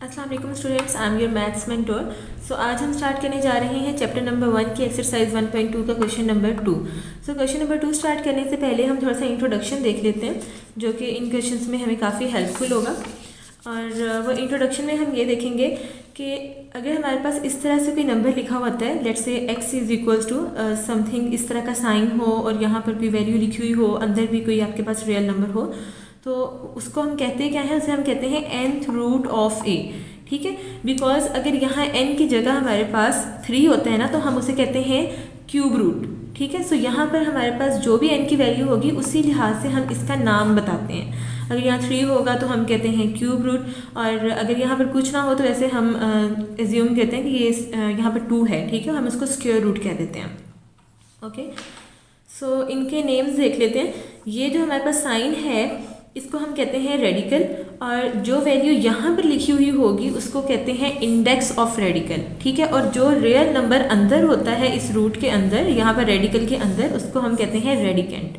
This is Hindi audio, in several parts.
अस्सलाम वालेकुम students, I am your maths mentor. So आज हम स्टार्ट करने जा रहे हैं चैप्टर नंबर 1 की एक्सरसाइज 1.2 का question number 2। So question number 2 start करने से पहले हम थोड़ा सा इंट्रोडक्शन देख लेते हैं, जो कि इन क्वेश्चंस में हमें काफ़ी हेल्पफुल होगा। और वो इंट्रोडक्शन में हम ये देखेंगे कि अगर हमारे पास इस तरह से कोई नंबर लिखा होता है, let's say x is equals to something, इस तरह का साइन हो और यहाँ पर कोई वैल्यू लिखी हुई हो, अंदर भी कोई आपके पास रियल नंबर हो, तो उसको हम कहते हैं क्या है, उसे हम कहते हैं nth रूट ऑफ a। ठीक है, बिकॉज अगर यहाँ n की जगह हमारे पास 3 होता है ना, तो हम उसे कहते हैं क्यूब रूट। ठीक है, सो यहाँ पर हमारे पास जो भी n की वैल्यू होगी उसी लिहाज से हम इसका नाम बताते हैं। अगर यहाँ 3 होगा तो हम कहते हैं क्यूब रूट, और अगर यहाँ पर कुछ ना हो तो ऐसे हम एज्यूम कहते हैं कि ये यहाँ पर 2 है। ठीक है, हम इसको स्क्वायर रूट कह देते हैं। ओके, सो इनके नेम्स देख लेते हैं। ये जो हमारे पास साइन है इसको हम कहते हैं रेडिकल, और जो वैल्यू यहाँ पर लिखी हुई होगी उसको कहते हैं इंडेक्स ऑफ रेडिकल। ठीक है, और जो रियल नंबर अंदर होता है इस रूट के अंदर, यहाँ पर रेडिकल के अंदर, उसको हम कहते हैं रेडिकेंट।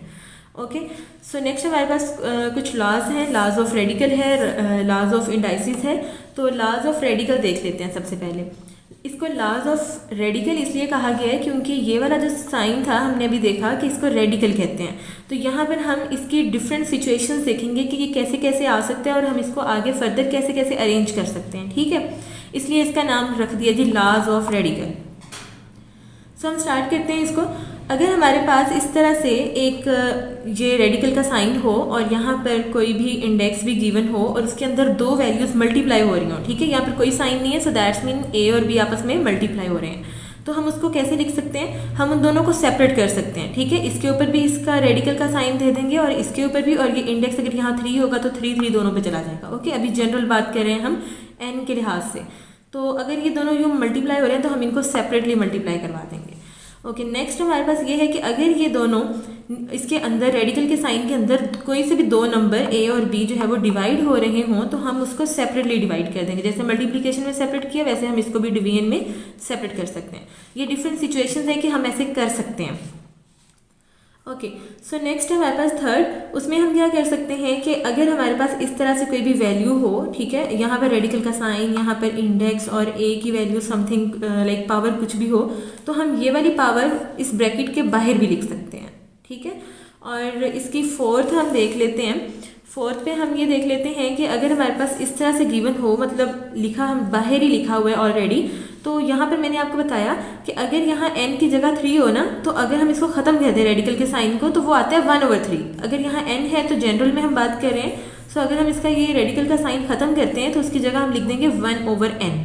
ओके, सो नेक्स्ट हमारे पास कुछ लॉज हैं। लॉज ऑफ रेडिकल है, लॉज ऑफ इंडाइसिस है। तो लॉज ऑफ रेडिकल देख लेते हैं सबसे पहले। इसको लॉज ऑफ रेडिकल इसलिए कहा गया है क्योंकि ये वाला जो साइन था हमने अभी देखा कि इसको रेडिकल कहते हैं। तो यहाँ पर हम इसकी डिफरेंट सिचुएशंस देखेंगे कि ये कैसे कैसे आ सकते हैं और हम इसको आगे फर्दर कैसे कैसे अरेंज कर सकते हैं। ठीक है, इसलिए इसका नाम रख दिया जी लॉज ऑफ रेडिकल। सो हम स्टार्ट करते हैं इसको। अगर हमारे पास इस तरह से एक ये रेडिकल का साइन हो और यहाँ पर कोई भी इंडेक्स भी गिवन हो और उसके अंदर दो वैल्यूज मल्टीप्लाई हो रही हो, ठीक है, यहाँ पर कोई साइन नहीं है, सो दैट्स मीन ए और बी आपस में मल्टीप्लाई हो रहे हैं, तो हम उसको कैसे लिख सकते हैं? हम उन दोनों को सेपरेट कर सकते हैं। ठीक है, इसके ऊपर भी इसका रेडिकल का साइन दे देंगे और इसके ऊपर भी, और ये इंडेक्स अगर यहाँ 3 होगा तो 3 दोनों पे चला जाएगा। ओके, अभी जनरल बात कर रहे हैं हम एन के लिहाज से। तो अगर ये दोनों यूँ मल्टीप्लाई हो रहे हैं तो हम इनको सेपरेटली मल्टीप्लाई करवा देंगे। ओके, नेक्स्ट हमारे पास ये है कि अगर ये दोनों इसके अंदर रेडिकल के साइन के अंदर कोई से भी दो नंबर ए और बी जो है वो डिवाइड हो रहे हों, तो हम उसको सेपरेटली डिवाइड कर देंगे। जैसे मल्टीप्लिकेशन में सेपरेट किया वैसे हम इसको भी डिवीजन में सेपरेट कर सकते हैं। ये डिफरेंट सिचुएशंस है कि हम ऐसे कर सकते हैं। ओके, सो नेक्स्ट है हमारे पास थर्ड। उसमें हम क्या कर सकते हैं कि अगर हमारे पास इस तरह से कोई भी वैल्यू हो, ठीक है, यहाँ पर रेडिकल का साइन, यहाँ पर इंडेक्स और ए की वैल्यू समथिंग लाइक पावर कुछ भी हो, तो हम ये वाली पावर इस ब्रैकेट के बाहर भी लिख सकते हैं। ठीक है, और इसकी फोर्थ हम देख लेते हैं। फोर्थ पे हम ये देख लेते हैं कि अगर हमारे पास इस तरह से गिवन हो, मतलब लिखा हम बाहर ही लिखा हुआ है ऑलरेडी, तो यहाँ पर मैंने आपको बताया कि अगर यहाँ n की जगह 3 हो ना, तो अगर हम इसको ख़त्म कर दें रेडिकल के साइन को, तो वो आता है 1/3। अगर यहाँ n है तो जनरल में हम बात कर रहे हैं, सो अगर हम इसका ये रेडिकल का साइन ख़त्म करते हैं तो उसकी जगह हम लिख देंगे 1/n।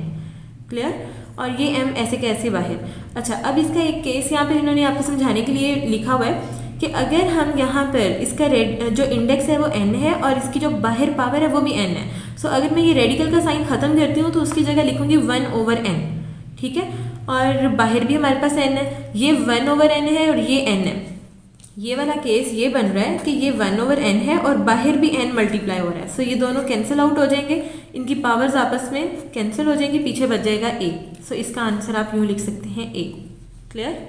क्लियर? और ये m ऐसे कैसे बाहर। अच्छा, अब इसका एक केस यहाँ पर इन्होंने आपको समझाने के लिए लिखा हुआ है कि अगर हम यहाँ पर इसका जो इंडेक्स है वो n है और इसकी जो बाहर पावर है वो भी n है, सो अगर मैं ये रेडिकल का साइन ख़त्म करती हूँ तो उसकी जगह लिखूँगी 1/n। ठीक है, और बाहर भी हमारे पास n है, ये 1/n है और ये n है। ये वाला केस ये बन रहा है कि ये 1/n है और बाहर भी n मल्टीप्लाई हो रहा है, सो ये दोनों कैंसिल आउट हो जाएंगे, इनकी पावर्स आपस में कैंसिल हो जाएंगी, पीछे बच जाएगा a। सो इसका आंसर आप यूँ लिख सकते हैं a। क्लियर?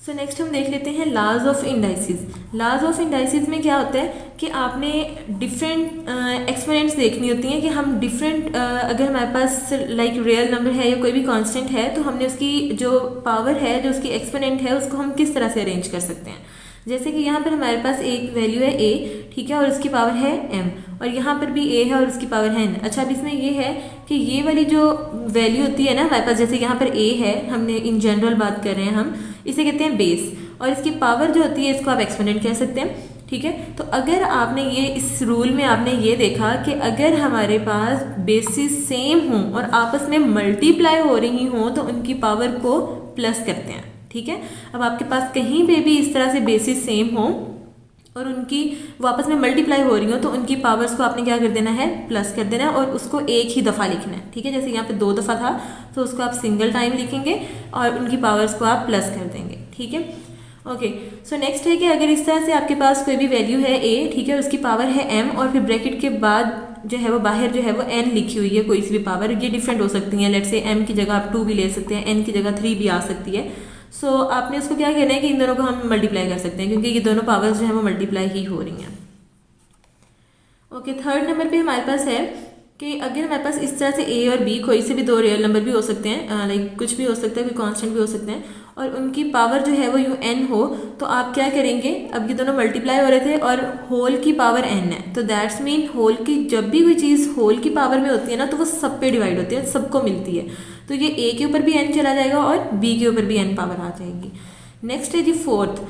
सो नेक्स्ट हम देख लेते हैं laws of indices. Laws of indices में क्या होता है कि आपने डिफरेंट एक्सपेरिमेंट्स देखनी होती हैं कि हम डिफरेंट अगर हमारे पास लाइक रियल नंबर है या कोई भी कांस्टेंट है, तो हमने उसकी जो पावर है, जो उसकी एक्सपोनेंट है, उसको हम किस तरह से अरेंज कर सकते हैं। जैसे कि यहाँ पर हमारे पास एक वैल्यू है a, ठीक है, और उसकी पावर है m, और यहाँ पर भी a है और उसकी पावर है n। अच्छा, अब इसमें ये है कि ये वाली जो वैल्यू होती है ना हमारे पास, जैसे यहाँ पर a है, हमने इन जनरल बात कर रहे हैं, हम इसे कहते हैं बेस, और इसकी पावर जो होती है इसको आप एक्सपोनेंट कह सकते हैं। ठीक है, तो अगर आपने ये इस रूल में आपने ये देखा कि अगर हमारे पास बेसिस सेम हों और आपस में मल्टीप्लाई हो रही हों तो उनकी पावर को प्लस करते हैं। ठीक है, अब आपके पास कहीं पे भी इस तरह से बेसिस सेम हो और उनकी वापस में मल्टीप्लाई हो रही हो तो उनकी पावर्स को आपने क्या कर देना है? प्लस कर देना है, और उसको एक ही दफ़ा लिखना है। ठीक है, जैसे यहाँ पे 2 दफ़ा था तो उसको आप सिंगल टाइम लिखेंगे और उनकी पावर्स को आप प्लस कर देंगे। ठीक है, ओके, सो नेक्स्ट है कि अगर इस तरह से आपके पास कोई भी वैल्यू है a, ठीक है, और उसकी पावर है m, और फिर ब्रैकेट के बाद जो है वो बाहर जो है वो n लिखी हुई है, कोई सी भी पावर, ये डिफरेंट हो सकती हैं। लेट्स से m की जगह आप 2 भी ले सकते हैं, n की जगह 3 भी आ सकती है। सो आपने उसको क्या कहना है कि इन दोनों को हम मल्टीप्लाई कर सकते हैं क्योंकि ये दोनों पावर्स जो है वो मल्टीप्लाई ही हो रही हैं। ओके, थर्ड नंबर पे हमारे पास है कि अगर हमारे पास इस तरह से ए और बी कोई से भी दो रियल नंबर भी हो सकते हैं, लाइक कुछ भी हो सकता है, कोई कांस्टेंट भी हो सकते हैं, और उनकी पावर जो है वो यू एन हो, तो आप क्या करेंगे, अब ये दोनों मल्टीप्लाई हो रहे थे और होल की पावर एन है, तो दैट्स मीन होल की जब भी कोई चीज़ होल की पावर में होती है ना, तो वो सब पे डिवाइड होती है, सबको मिलती है, तो ये ए के ऊपर भी एन चला जाएगा और बी के ऊपर भी एन पावर आ जाएगी। नेक्स्ट है जी फोर्थ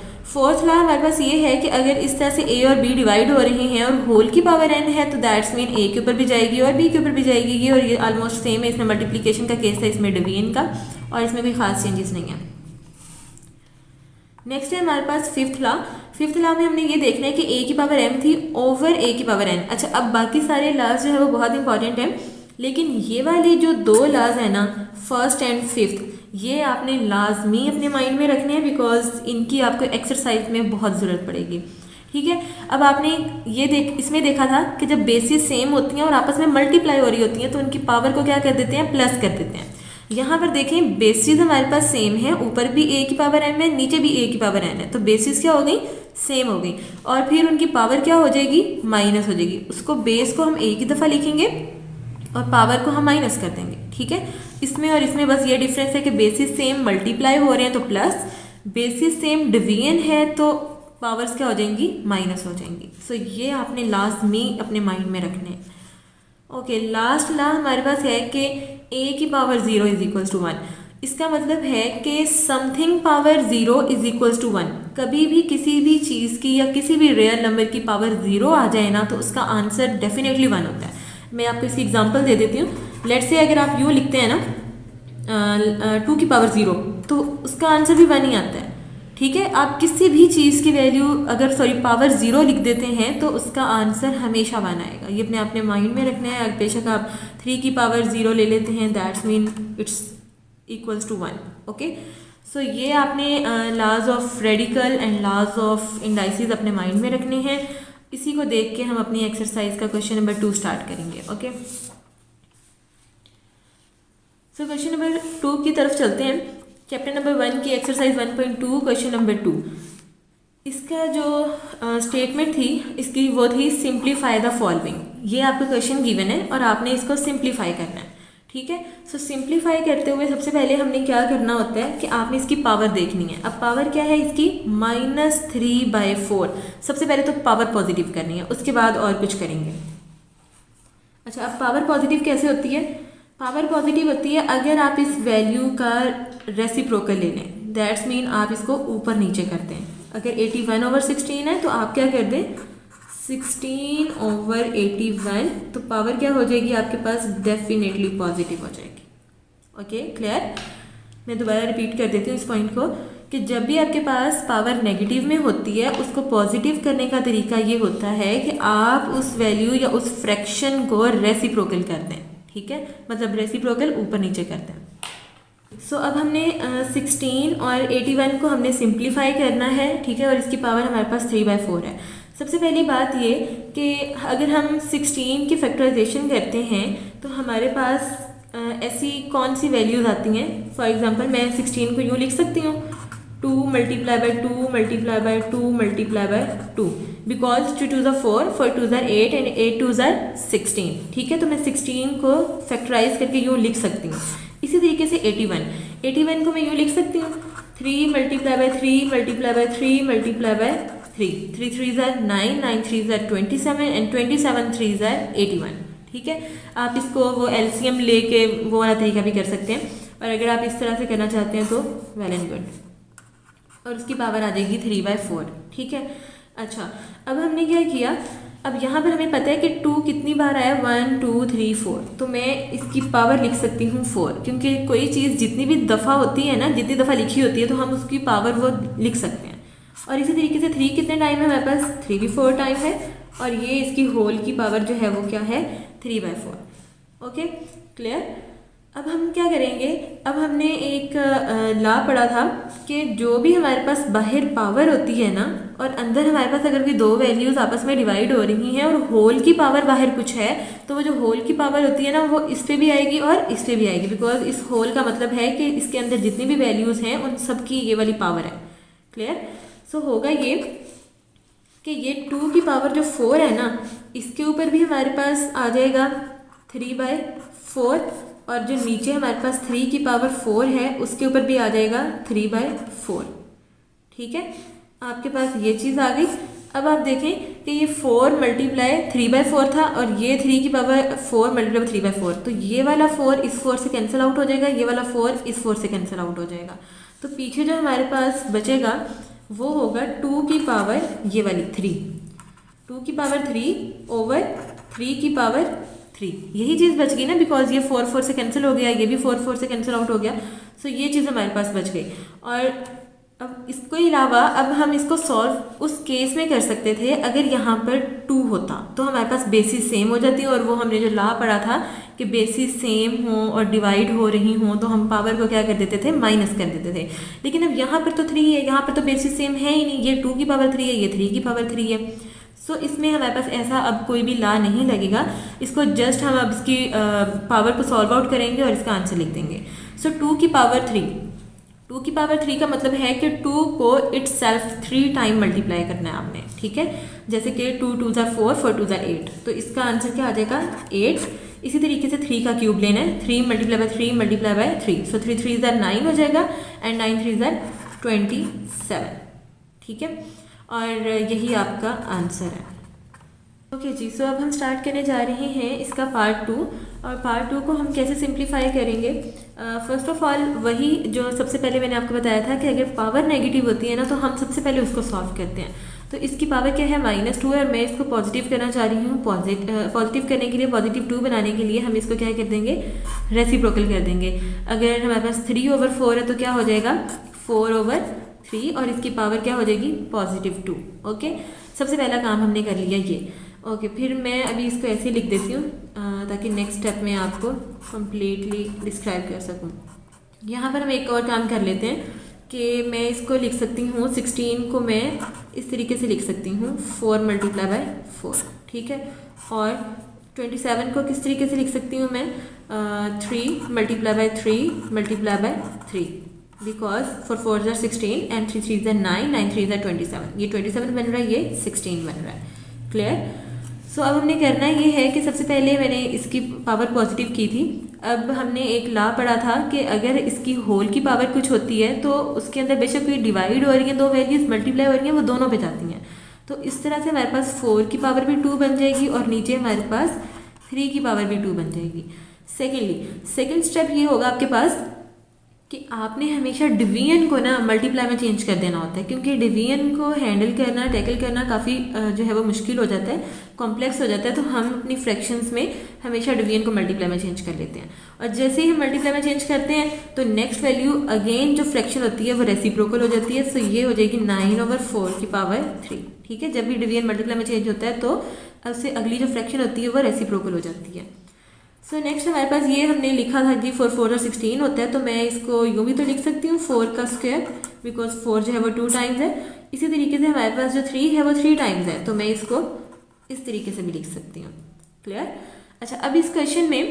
लॉ हमारे पास ये है कि अगर इस तरह से ए और बी डिवाइड हो रहे हैं और होल की पावर एन है, तो दैट्स मीन ए के ऊपर भी जाएगी और बी के ऊपर भी जाएगी, ये और ये ऑलमोस्ट सेम है। इसमें मल्टीप्लिकेशन का केस है, इसमें डिवीजन का, और इसमें कोई खास चेंजेस नहीं है। नेक्स्ट है हमारे पास फिफ्थ लॉ में हमने ये देखना है कि ए की पावर एम थी ओवर ए की पावर एन। अच्छा, अब बाकी सारे लॉज जो है वो बहुत इंपॉर्टेंट है, लेकिन ये वाले जो दो लॉज है ना, फर्स्ट एंड फिफ्थ, ये आपने लाजमी अपने माइंड में रखने हैं, बिकॉज इनकी आपको एक्सरसाइज में बहुत ज़रूरत पड़ेगी। ठीक है, अब आपने ये इसमें देखा था कि जब बेसिस सेम होती हैं और आपस में मल्टीप्लाई हो रही होती हैं, तो उनकी पावर को क्या कर देते हैं, प्लस कर देते हैं। यहाँ पर देखें, बेसिस हमारे पास सेम है, ऊपर भी ए की पावर एम है, नीचे भी ए की पावर एन है, तो बेसिस क्या हो गई, सेम हो गई, और फिर उनकी पावर क्या हो जाएगी, माइनस हो जाएगी। उसको बेस को हम ए की दफ़ा लिखेंगे और पावर को हम माइनस कर देंगे। ठीक है, इसमें और इसमें बस ये डिफरेंस है कि बेसिस सेम मल्टीप्लाई हो रहे हैं तो प्लस, बेसिस सेम डिवीजन है तो पावर्स क्या हो जाएंगी, माइनस हो जाएंगी। सो ये आपने लाजमी अपने माइंड में रखने हैं। ओके, लास्ट लॉ हमारे पास है कि ए की पावर 0 इज इक्वल्स टू 1। इसका मतलब है कि something power 0 is equals to 1। कभी भी किसी भी चीज़ की या किसी भी रियल नंबर की पावर 0 आ जाए ना, तो उसका आंसर डेफिनेटली 1 होता है। मैं आपको इसकी एग्जांपल दे देती हूँ। लेट्स से अगर आप यूँ लिखते हैं ना 2 की पावर 0, तो उसका आंसर भी 1 ही आता है। ठीक है, आप किसी भी चीज़ की वैल्यू अगर पावर 0 लिख देते हैं तो उसका आंसर हमेशा 1 आएगा। ये अपने माइंड में रखना है। अगर बेशक आप 3 की पावर 0 ले लेते हैं, that's mean it's equals to 1। Okay, so ये आपने laws of radical and laws of indices अपने माइंड में रखने हैं। इसी को देख के हम अपनी एक्सरसाइज का क्वेश्चन नंबर 2 स्टार्ट करेंगे। ओके, सो क्वेश्चन नंबर 2 की तरफ चलते हैं। चैप्टर नंबर 1 की एक्सरसाइज 1.2 क्वेश्चन नंबर 2। इसका जो स्टेटमेंट थी इसकी वो थी सिंप्लीफाई द फॉलोइंग। ये आपका क्वेश्चन गिवन है और आपने इसको सिंप्लीफाई करना है। ठीक है, सो सिंप्लीफाई करते हुए सबसे पहले हमने क्या करना होता है कि आपने इसकी पावर देखनी है। अब पावर क्या है इसकी, -3/4। सबसे पहले तो पावर पॉजिटिव करनी है, उसके बाद और कुछ करेंगे। अच्छा, अब पावर पॉजिटिव कैसे होती है, पावर पॉजिटिव होती है अगर आप इस वैल्यू का रेसिप्रोकल ले लें, दैट्स मीन आप इसको ऊपर नीचे करते हैं। अगर 81/16 है तो आप क्या कर दें, 16/81, तो पावर क्या हो जाएगी आपके पास, डेफिनेटली पॉजिटिव हो जाएगी। Okay, clear. मैं दोबारा रिपीट कर देती हूँ इस पॉइंट को कि जब भी आपके पास पावर नेगेटिव में होती है, उसको पॉजिटिव करने का तरीका ये होता है कि आप उस वैल्यू या उस फ्रैक्शन को रेसिप्रोकल करते हैं। ठीक है, मतलब रेसिप्रोकल ऊपर नीचे करते हैं। सो अब हमने 16 और 81 को हमने सिंप्लीफाई करना है। ठीक है, और इसकी पावर हमारे पास 3/4 है। सबसे पहली बात ये कि अगर हम 16 की फैक्टराइजेशन करते हैं तो हमारे पास ऐसी कौन सी वैल्यूज़ आती हैं। फॉर एग्जांपल मैं 16 को यूँ लिख सकती हूँ 2 × 2 × 2 × 2, because 2 2s are 4, 4 2s are 8 and 8 2s are 16। ठीक है, तो मैं 16 को फैक्टराइज करके यूँ लिख सकती हूँ। इसी तरीके से 81 को मैं यूँ लिख सकती हूँ 3 × 3 × 3 × 3 3 3s are 9, 9 3s are 27 and 27 3s are 81। ठीक है, आप इसको वो एलसीएम लेके वो वाला तरीका भी कर सकते हैं, और अगर आप इस तरह से करना चाहते हैं तो वेल एंड गुड, और उसकी पावर आ जाएगी 3/4। ठीक है, अच्छा अब हमने क्या किया, अब यहाँ पर हमें पता है कि 2 कितनी बार आया, 1 2 3 4, तो मैं इसकी पावर लिख सकती हूँ 4, क्योंकि कोई चीज़ जितनी भी दफ़ा होती है ना, जितनी दफ़ा लिखी होती है तो हम उसकी पावर वो लिख सकते हैं। और इसी तरीके से 3 कितने टाइम है हमारे पास, 3 भी 4 टाइम है, और ये इसकी होल की पावर जो है वो क्या है, 3/4। Okay, clear. अब हम क्या करेंगे, अब हमने एक लॉ पढ़ा था कि जो भी हमारे पास बाहर पावर होती है ना, और अंदर हमारे पास अगर भी दो वैल्यूज़ आपस में डिवाइड हो रही हैं और होल की पावर बाहर कुछ है, तो वो जो होल की पावर होती है ना, वो इस पे भी आएगी और इस पे भी आएगी, बिकॉज इस होल का मतलब है कि इसके अंदर जितनी भी वैल्यूज़ हैं उन सब की ये वाली पावर है। क्लियर। सो होगा ये कि ये 2 की पावर जो 4 है ना, इसके ऊपर भी हमारे पास आ जाएगा 3/4 और जो नीचे हमारे पास 3 की पावर 4 है उसके ऊपर भी आ जाएगा 3/4। ठीक है, आपके पास ये चीज़ आ गई। अब आप देखें कि ये 4 मल्टीप्लाई 3/4 था और ये 3 की पावर 4 मल्टीप्लाई 3/4, तो ये वाला 4 इस 4 से कैंसिल आउट हो जाएगा, ये वाला 4 इस 4 से कैंसिल आउट हो जाएगा। तो पीछे जो हमारे पास बचेगा वो होगा 2 की पावर ये वाली 3, 2 की पावर 3 ओवर 3 की पावर 3, यही चीज़ बच गई ना, बिकॉज ये 4 4 से कैंसिल हो गया, ये भी 4 4 से कैंसिल आउट हो गया। सो ये चीज़ हमारे पास बच गई। और अब इसके अलावा अब हम इसको सॉल्व उस केस में कर सकते थे अगर यहाँ पर 2 होता, तो हमारे पास बेसिस सेम हो जाती, और वो हमने जो ला पढ़ा था कि बेसिस सेम हो और डिवाइड हो रही हो तो हम पावर को क्या कर देते थे, माइनस कर देते थे। लेकिन अब यहाँ पर तो 3 है, यहाँ पर तो बेसिस सेम है ही नहीं, ये 2 की पावर 3 है, ये 3 की पावर 3 है। सो इसमें हमारे पास ऐसा अब कोई भी ला नहीं लगेगा। इसको जस्ट हम अब इसकी पावर को सॉल्व आउट करेंगे और इसका आंसर लिख देंगे। सो 2 की पावर 3, 2 की पावर 3 का मतलब है कि 2 को इट सेल्फ 3 टाइम मल्टीप्लाई करना है आपने। ठीक है, जैसे कि 2 2 ज़ा 4, 4 2 ज़ा 8, तो इसका आंसर क्या आ जाएगा 8। इसी तरीके से 3 का क्यूब लेना है, 3 मल्टीप्लाई बाय 3 मल्टीप्लाई बाय 3, सो 3 3 ज़ा 9 हो जाएगा एंड 9 3 ज़ा 27। ठीक है, और यही आपका आंसर है। ओके जी, सो अब हम स्टार्ट करने जा रहे हैं इसका पार्ट 2, और पार्ट 2 को हम कैसे सिंप्लीफाई करेंगे। फर्स्ट ऑफ ऑल वही जो सबसे पहले मैंने आपको बताया था कि अगर पावर नेगेटिव होती है ना तो हम सबसे पहले उसको सॉल्व करते हैं। तो इसकी पावर क्या है, -2 है, और मैं इसको पॉजिटिव करना चाह रही हूँ। पॉजिटिव करने के लिए, पॉजिटिव 2 बनाने के लिए हम इसको क्या कर देंगे, रेसिप्रोकल कर देंगे। अगर हमारे पास 3/4 है तो क्या हो जाएगा 4/3, और इसकी पावर क्या हो जाएगी +2। ओके, सबसे पहला काम हमने कर लिया ये। ओके, फिर मैं अभी इसको ऐसे लिख देती हूँ ताकि नेक्स्ट स्टेप में आपको कम्प्लीटली डिस्क्राइब कर सकूँ। यहाँ पर हम एक और काम कर लेते हैं कि मैं इसको लिख सकती हूँ 16 को मैं इस तरीके से लिख सकती हूँ 4 मल्टीप्लाई बाय 4। ठीक है, और 27 को किस तरीके से लिख सकती हूँ मैं 3 multiply bye 3 multiply bye 3, because 4 4 ज़ा 16 एंड 3 3 ज़ा 9, 9 3 ज़ा 27, ये 27 बन रहा है, ये 16 बन रहा है। क्लियर। सो अब हमने करना ये है कि सबसे पहले मैंने इसकी पावर पॉजिटिव की थी। अब हमने एक ला पढ़ा था कि अगर इसकी होल की पावर कुछ होती है तो उसके अंदर बेशक कोई डिवाइड हो रही है, दो वैल्यूज मल्टीप्लाई हो रही हैं, वो दोनों पे जाती हैं। तो इस तरह से हमारे पास 4 की पावर भी 2 बन जाएगी और नीचे हमारे पास 3 की पावर भी 2 बन जाएगी। सेकेंड स्टेप ये होगा आपके पास कि आपने हमेशा डिवीजन को ना मल्टीप्लाई में चेंज कर देना होता है, क्योंकि डिवीजन को हैंडल करना, टैकल करना काफ़ी जो है वो मुश्किल हो जाता है, कॉम्प्लेक्स हो जाता है। तो हम अपनी फ्रैक्शंस में हमेशा डिवीजन को मल्टीप्लाई में चेंज कर लेते हैं, और जैसे ही हम मल्टीप्लाई में चेंज करते हैं तो नेक्स्ट वैल्यू अगेन जो फ्रैक्शन होती है वो रेसिप्रोकल हो जाती है। सो ये हो जाएगी 9/4 की पावर 3। ठीक है, जब भी डिवीजन मल्टीप्लाई में चेंज होता है तो उससे अगली जो फ्रैक्शन होती है वो रेसिप्रोकल हो जाती है। सो नेक्स्ट हमारे पास ये हमने लिखा था कि 4 4 16 होता है, तो मैं इसको यूँ भी तो लिख सकती हूँ 4 का स्क्वायर, बिकॉज 4 जो है वो 2 टाइम्स है। इसी तरीके से हमारे पास जो 3 है वो 3 टाइम्स है, तो मैं इसको इस तरीके से भी लिख सकती हूँ। क्लियर। अच्छा, अब इस क्वेश्चन में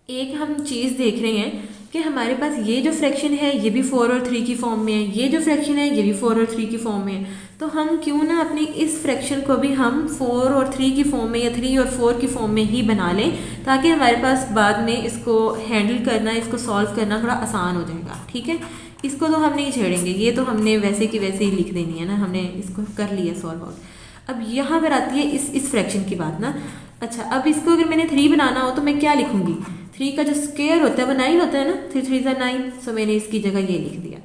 एक हम चीज़ देख रहे हैं कि हमारे पास ये जो फ्रैक्शन है ये भी 4 और 3 की फॉर्म में है, ये जो फ्रैक्शन है ये भी 4 और 3 की फॉर्म में है। तो हम क्यों ना अपनी इस फ्रैक्शन को भी हम 4 और 3 की फॉर्म में या 3 और 4 की फॉर्म में ही बना लें, ताकि हमारे पास बाद में इसको हैंडल करना, इसको सॉल्व करना थोड़ा आसान हो जाएगा। ठीक है, इसको तो हम नहीं छेड़ेंगे, ये तो हमने वैसे की वैसे ही लिख देनी है ना, हमने इसको कर लिया सॉल्व आउट। अब यहाँ पर आती है इस फ्रैक्शन की बात ना। अच्छा, अब इसको अगर मैंने 3 बनाना हो तो मैं क्या लिखूंगी, 3 का जो स्क्वायर होता है वो 9 होता है ना, 3 3 ज़ा 9, सो मैंने इसकी जगह ये लिख दिया।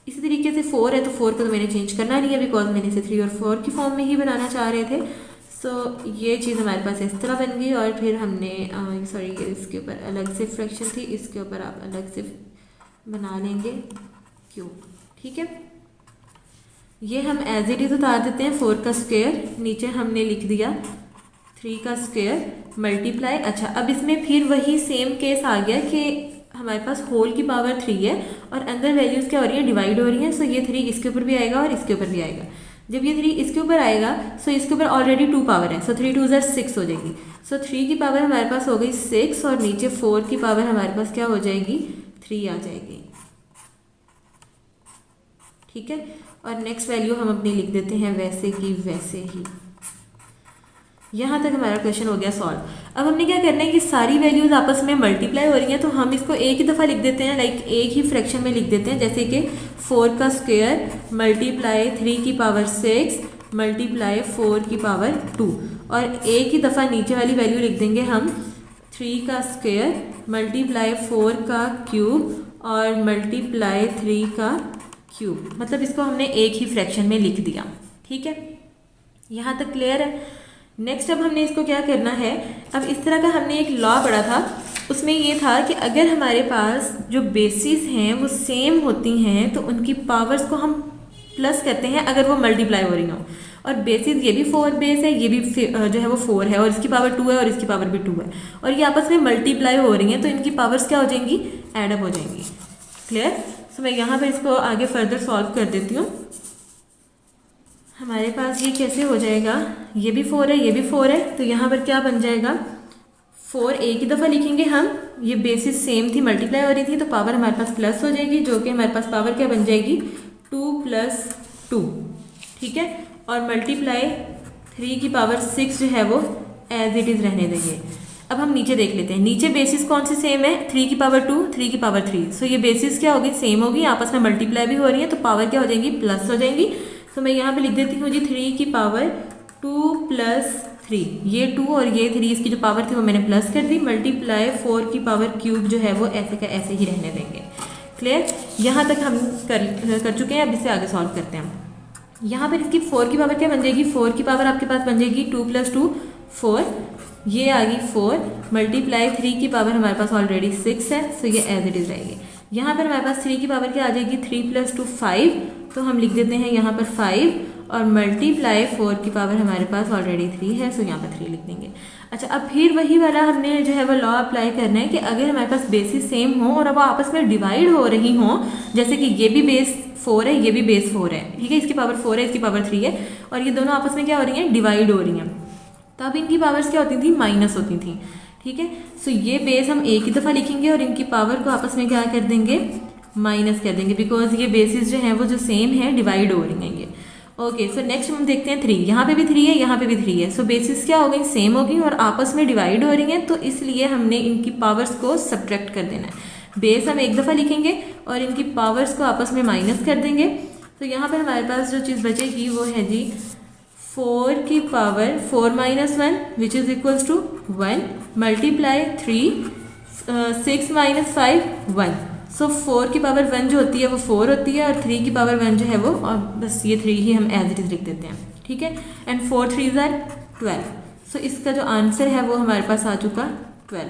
इसी तरीके से 4 है तो 4 को तो मैंने चेंज करना नहीं है, बिकॉज मैंने इसे 3 और 4 की फॉर्म में ही बनाना चाह रहे थे। सो ये चीज़ हमारे पास इस तरह बन गई, और फिर हमने सॉरी इसके ऊपर अलग से फ्रैक्शन थी, इसके ऊपर आप अलग से बना लेंगे क्यूब। ठीक है, ये हम एज इट इज़ उतार देते हैं। 4 का स्क्वायर, नीचे हमने लिख दिया 3 का स्क्वायर मल्टीप्लाई। अच्छा, अब इसमें फिर वही सेम केस आ गया कि हमारे पास होल की पावर 3 है और अंदर वैल्यूज़ क्या हो रही है, डिवाइड हो रही हैं। सो ये 3 इसके ऊपर भी आएगा और इसके ऊपर भी आएगा। जब ये 3 इसके ऊपर आएगा सो इसके ऊपर ऑलरेडी 2 पावर है, सो 3 2 ज़ा 6 हो जाएगी। सो 3 की पावर हमारे पास हो गई 6 और नीचे 4 की पावर हमारे पास क्या हो जाएगी 3 आ जाएगी। ठीक है, और नेक्स्ट वैल्यू हम अपनी लिख देते हैं वैसे की वैसे ही। यहाँ तक हमारा क्वेश्चन हो गया सॉल्व। अब हमने क्या करना है कि सारी वैल्यूज आपस में मल्टीप्लाई हो रही हैं, तो हम इसको एक ही दफ़ा लिख देते हैं, लाइक एक ही फ्रैक्शन में लिख देते हैं, जैसे कि 4 का स्क्वायर मल्टीप्लाई 3 की पावर 6 मल्टीप्लाई 4 की पावर 2, और एक ही दफ़ा नीचे वाली वैल्यू लिख देंगे हम 3 का स्क्वायर मल्टीप्लाई 4 का क्यूब और मल्टीप्लाई 3 का क्यूब। मतलब इसको हमने एक ही फ्रैक्शन में लिख दिया। ठीक है, यहाँ तक क्लियर है। नेक्स्ट अब हमने इसको क्या करना है, अब इस तरह का हमने एक लॉ पढ़ा था, उसमें ये था कि अगर हमारे पास जो बेसिस हैं वो सेम होती हैं तो उनकी पावर्स को हम प्लस करते हैं अगर वो मल्टीप्लाई हो रही हों। और बेसिस ये भी 4 बेस है, ये भी जो है वो 4 है, और इसकी पावर 2 है और इसकी पावर भी 2 है, और ये आपस में मल्टीप्लाई हो रही हैं, तो इनकी पावर्स क्या हो जाएंगी, एडअप हो जाएंगी। क्लियर। सो मैं यहाँ पर इसको आगे फर्दर सॉल्व कर देती हूँ। हमारे पास ये कैसे हो जाएगा, ये भी 4 है, ये भी 4 है, तो यहाँ पर क्या बन जाएगा 4 एक ही दफ़ा लिखेंगे हम, ये बेसिस सेम थी, मल्टीप्लाई हो रही थी, तो पावर हमारे पास प्लस हो जाएगी, जो कि हमारे पास पावर क्या बन जाएगी 2 + 2। ठीक है, और मल्टीप्लाई 3 की पावर 6 जो है वो एज इट इज़ रहने देंगे। अब हम नीचे देख लेते हैं, नीचे बेसिस कौन सी सेम है, 3 की पावर 2, 3 की पावर 3। सो ये बेसिस क्या होगी, सेम होगी, आपस में मल्टीप्लाई भी हो रही है, तो पावर क्या हो जाएगी, प्लस हो जाएंगी। तो मैं यहाँ पे लिख देती हूँ जी 3 की पावर 2 + 3, ये 2 और ये 3, इसकी जो पावर थी वो मैंने प्लस कर दी, मल्टीप्लाई 4 की पावर क्यूब जो है वो ऐसे का ऐसे ही रहने देंगे। क्लियर, यहाँ तक हम कर चुके हैं। अब इससे आगे सॉल्व करते हैं। यहाँ पर इसकी 4 की पावर क्या बन जाएगी, 4 की पावर आपके पास बन जाएगी 2 + 2 4, ये आ गई 4, मल्टीप्लाई 3 की पावर हमारे पास ऑलरेडी 6 है, सो ये एज इट इज़ रहेगी। यहाँ पर हमारे पास 3 की पावर क्या आ जाएगी, 3 + 2 5, तो हम लिख देते हैं यहाँ पर 5, और मल्टीप्लाई 4 की पावर हमारे पास ऑलरेडी 3 है, सो यहाँ पर 3 लिख देंगे। अच्छा, अब फिर वही वाला हमने जो है वो लॉ अप्लाई करना है कि अगर हमारे पास बेसिस सेम हो और अब वो आपस में डिवाइड हो रही हों, जैसे कि ये भी बेस 4 है, ये भी बेस 4 है, ठीक है, इसकी पावर 4 है, इसकी पावर 3 है, और ये दोनों आपस में क्या हो रही हैं, डिवाइड हो रही हैं, तब इनकी पावर्स क्या होती थी, माइनस होती थी। ठीक है, सो ये बेस हम एक ही दफ़ा लिखेंगे और इनकी पावर को आपस में क्या कर देंगे, माइनस कर देंगे, बिकॉज ये बेसिस जो हैं वो जो सेम है, डिवाइड हो रही हैं ये। ओके, सो नेक्स्ट हम देखते हैं 3, यहाँ पे भी 3 है, यहाँ पे भी 3 है, सो बेसिस क्या हो गई, सेम हो गई और आपस में डिवाइड हो रही हैं, तो इसलिए हमने इनकी पावर्स को सब्ट्रैक्ट कर देना है। बेस हम एक दफ़ा लिखेंगे और इनकी पावर्स को आपस में माइनस कर देंगे, तो यहाँ पर हमारे पास जो चीज़ बचेगी वो है जी 4 की power 4 - 1 which is equals to 1, multiply 3 6 - 5 1। So 4 की पावर 1 जो होती है वो 4 होती है, और 3 की पावर 1 जो है वो, और बस ये 3 ही हम एज इट इज़ लिख देते हैं। ठीक है, एंड 4 × 3 = 12। सो इसका जो आंसर है वो हमारे पास आ चुका 12।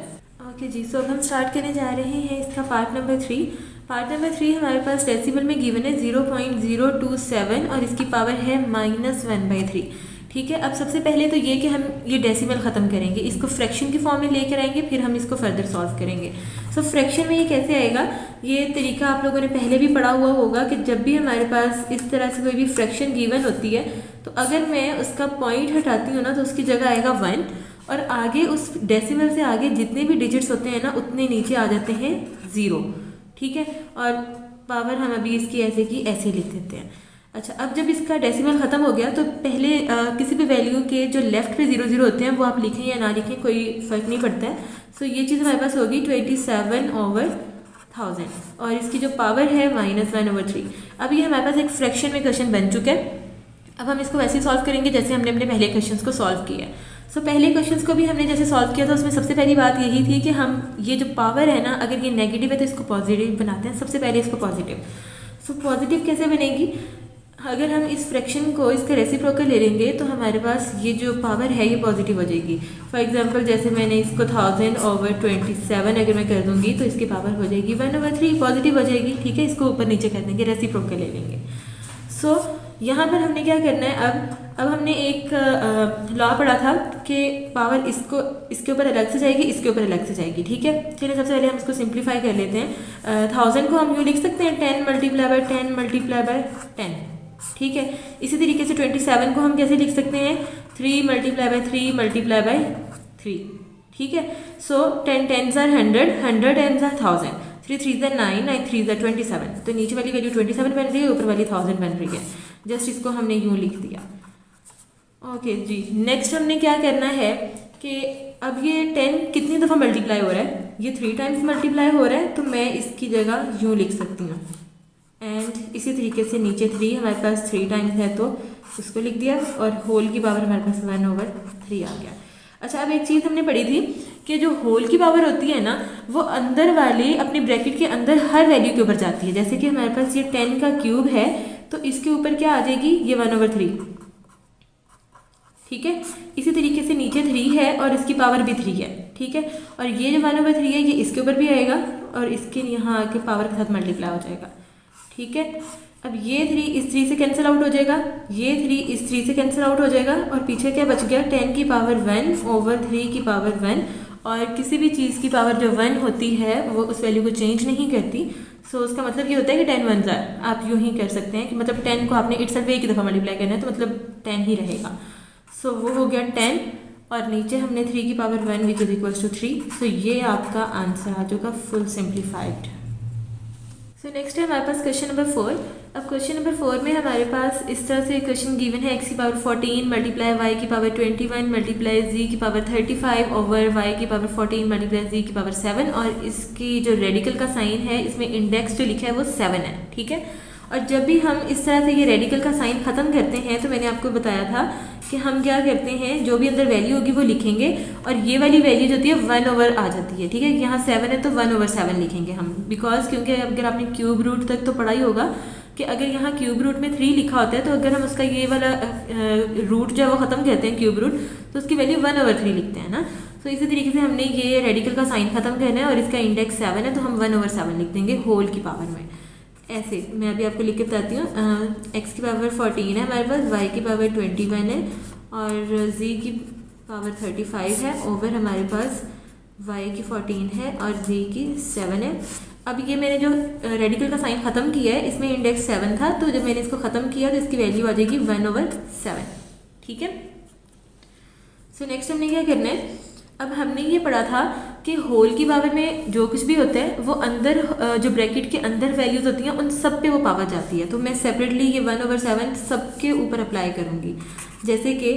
ओके जी, सो अब हम स्टार्ट करने जा रहे हैं इसका पार्ट नंबर 3। पार्ट नंबर 3 हमारे पास डेसिमल में गिवन है 0.027 और इसकी पावर है -1/3। ठीक है, अब सबसे पहले तो ये कि हम ये डेसिमल ख़त्म करेंगे, इसको फ्रैक्शन की फॉर्म में लेकर आएंगे, फिर हम इसको फर्दर सॉल्व करेंगे। सो फ्रैक्शन में ये कैसे आएगा, ये तरीका आप लोगों ने पहले भी पढ़ा हुआ होगा कि जब भी हमारे पास इस तरह से कोई भी फ्रैक्शन गिवन होती है, तो अगर मैं उसका पॉइंट हटाती हूँ ना, तो उसकी जगह आएगा 1, और आगे उस डेसिमल से आगे जितने भी डिजिट्स होते हैं ना, उतने नीचे आ जाते हैं 0। ठीक है, और पावर हम अभी इसकी ऐसे की ऐसे लिख देते हैं। अच्छा, अब जब इसका डेसिमल ख़त्म हो गया तो पहले किसी भी वैल्यू के जो लेफ्ट पे 0 0 होते हैं वो आप लिखें या ना लिखें, कोई फ़र्क नहीं पड़ता है। सो ये चीज़ हमारे पास होगी 27/1000, और इसकी जो पावर है -1/3। अब ये हमारे पास एक फ्रैक्शन में क्वेश्चन बन चुका है। अब हम इसको वैसे ही सॉल्व करेंगे जैसे हमने अपने पहले क्वेश्चन को सॉल्व किया है। सो पहले क्वेश्चंस को भी हमने जैसे सॉल्व किया था, उसमें सबसे पहली बात यही थी कि हम ये जो पावर है ना, अगर ये नेगेटिव है तो इसको पॉजिटिव बनाते हैं, सबसे पहले इसको पॉजिटिव। सो पॉजिटिव कैसे बनेगी, अगर हम इस फ्रैक्शन को इसका रेसिप्रोकल ले लेंगे तो हमारे पास ये जो पावर है ये पॉजिटिव हो जाएगी। फॉर एग्जांपल जैसे मैंने इसको 1000/27 अगर मैं कर दूंगी तो इसकी पावर हो जाएगी 1/3, पॉजिटिव हो जाएगी। ठीक है, इसको ऊपर नीचे कर देंगे, रेसिप्रोकल ले लेंगे। सो यहाँ पर हमने क्या करना है, अब हमने एक लॉ पढ़ा था कि पावर इसके ऊपर अलग से जाएगी, इसके ऊपर अलग से जाएगी। ठीक है, चलिए सबसे पहले हम इसको सिंप्लीफाई कर लेते हैं। 1000 को हम यूँ लिख सकते हैं 10 × 10 × 10। ठीक है, इसी तरीके से 27 को हम कैसे लिख सकते हैं, 3 × 3 × 3। ठीक है, सो 10 10s are 100, 100 10s are 1000, 3 3s are 9, 9 3s are 27। तो नीचे वाली वैल्यू 27 बन रही है, ऊपर वाली 1000 बन रही है। जस्ट इसको हमने यूँ लिख दिया। ओके जी, नेक्स्ट हमने क्या करना है कि अब ये 10 कितनी दफ़ा मल्टीप्लाई हो रहा है, ये 3 टाइम्स मल्टीप्लाई हो रहा है, तो मैं इसकी जगह यूँ लिख सकती हूँ। एंड इसी तरीके से नीचे 3 हमारे पास 3 टाइम्स है तो उसको लिख दिया, और होल की पावर हमारे पास 1/3 आ गया। अच्छा, अब एक चीज़ हमने पढ़ी थी कि जो होल की पावर होती है ना, वो अंदर वाली अपनी ब्रैकेट के अंदर हर वैल्यू के ऊपर जाती है। जैसे कि हमारे पास ये 10 का क्यूब है तो इसके ऊपर क्या आ जाएगी, ये 1/3, ठीक है। इसी तरीके से नीचे 3 है और इसकी पावर भी 3 है, ठीक है। और ये जो 1/3 है ये इसके ऊपर भी आएगा और इसके यहाँ आके पावर के साथ मल्टीप्लाई हो जाएगा, ठीक है। अब ये 3 इस 3 से कैंसिल आउट हो जाएगा, ये 3 इस 3 से कैंसिल आउट हो जाएगा, और पीछे क्या बच गया, 10 की पावर 1/3 की पावर 1। और किसी भी चीज़ की पावर जो 1 होती है वो उस वैल्यू को चेंज नहीं करती। सो उसका मतलब ये होता है कि 10 1 ज़ा, आप यूँ ही कर सकते हैं कि मतलब 10 को आपने इटसेल्फ एक ही दफ़ा मल्टीप्लाई करना है तो मतलब 10 ही रहेगा। सो वो हो गया 10, और नीचे हमने 3 की power 1 which is equals to 3। So ये आपका आंसर आ जाएगा फुल सिंप्लीफाइड। सो नेक्स्ट है हमारे पास क्वेश्चन नंबर 4। अब क्वेश्चन नंबर 4 में हमारे पास इस तरह से क्वेश्चन गिवन है, x की पावर 14 मल्टीप्लाई y की पावर 21 मल्टीप्लाई z की पावर 35 ओवर y की पावर 14 मल्टीप्लाई z की पावर 7, और इसकी जो रेडिकल का साइन है इसमें इंडेक्स जो लिखा है वो 7 है, ठीक है। और जब भी हम इस तरह से ये रेडिकल का साइन ख़त्म करते हैं तो मैंने आपको बताया था कि हम क्या करते हैं, जो भी अंदर वैल्यू होगी वो लिखेंगे, और ये वाली वैल्यू जो होती है 1 ओवर आ जाती है, ठीक है। यहाँ 7 है तो 1/7 लिखेंगे हम, बिकॉज क्योंकि अगर आपने क्यूब रूट तक तो पढ़ा ही होगा कि अगर यहाँ क्यूब रूट में 3 लिखा होता है तो अगर हम उसका ये वाला रूट जो है वो ख़त्म करते हैं क्यूब रूट, तो उसकी वैल्यू 1/3 लिखते हैं ना। तो इसी तरीके से हमने ये रेडिकल का साइन ख़त्म करना है और इसका इंडेक्स 7 है तो हम 1/7 लिख देंगे होल की पावर में। ऐसे मैं अभी आपको लिख के बताती हूँ। x की पावर 14 है हमारे पास, y की पावर 21 है और z की पावर 35 है, ओवर हमारे पास y की 14 है और z की 7 है। अब ये मैंने जो रेडिकल का साइन ख़त्म किया है इसमें इंडेक्स 7 था, तो जब मैंने इसको ख़त्म किया तो इसकी वैल्यू आ जाएगी 1/7, ठीक है। सो नेक्स्ट हमने क्या करना है, अब हमने ये पढ़ा था कि होल की पावर में जो कुछ भी होता है वो अंदर जो ब्रैकेट के अंदर वैल्यूज होती हैं उन सब पे वो पावर जाती है। तो मैं सेपरेटली ये 1/7 सबके ऊपर अप्लाई करूँगी। जैसे कि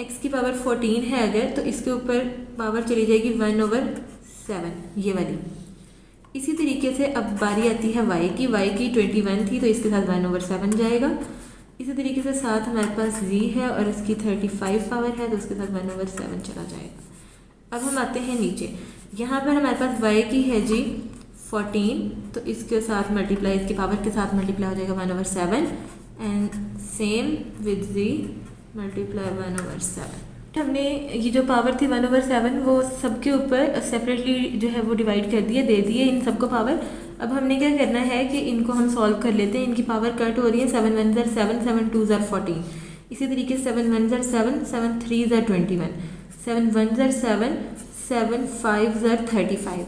x की पावर 14 है अगर, तो इसके ऊपर पावर चली जाएगी 1/7 ये वाली। इसी तरीके से अब बारी आती है y की 21 थी तो इसके साथ 1/7 जाएगा। इसी तरीके से साथ हमारे पास z है और इसकी 35 पावर है तो उसके साथ 1/7 चला जाएगा। अब हम आते हैं नीचे, यहाँ पर हमारे पास y की है जी 14, तो इसके साथ मल्टीप्लाई, इसके पावर के साथ मल्टीप्लाई हो जाएगा 1/7, and same with z multiply 1/7। हमने ये जो पावर थी 1/7 वो सबके ऊपर सेपरेटली जो है वो डिवाइड कर दिए, दे दिए इन सबको पावर। अब हमने क्या करना है कि इनको हम सॉल्व कर लेते हैं। इनकी पावर कट हो रही है, 7 1 ज़ा 7, 7 2 ज़ा 14। इसी तरीके से 7 1 ज़ा 7, 7 3 ज़ा 21, 7 1 ज़ा 7, 7 5 ज़ा 35,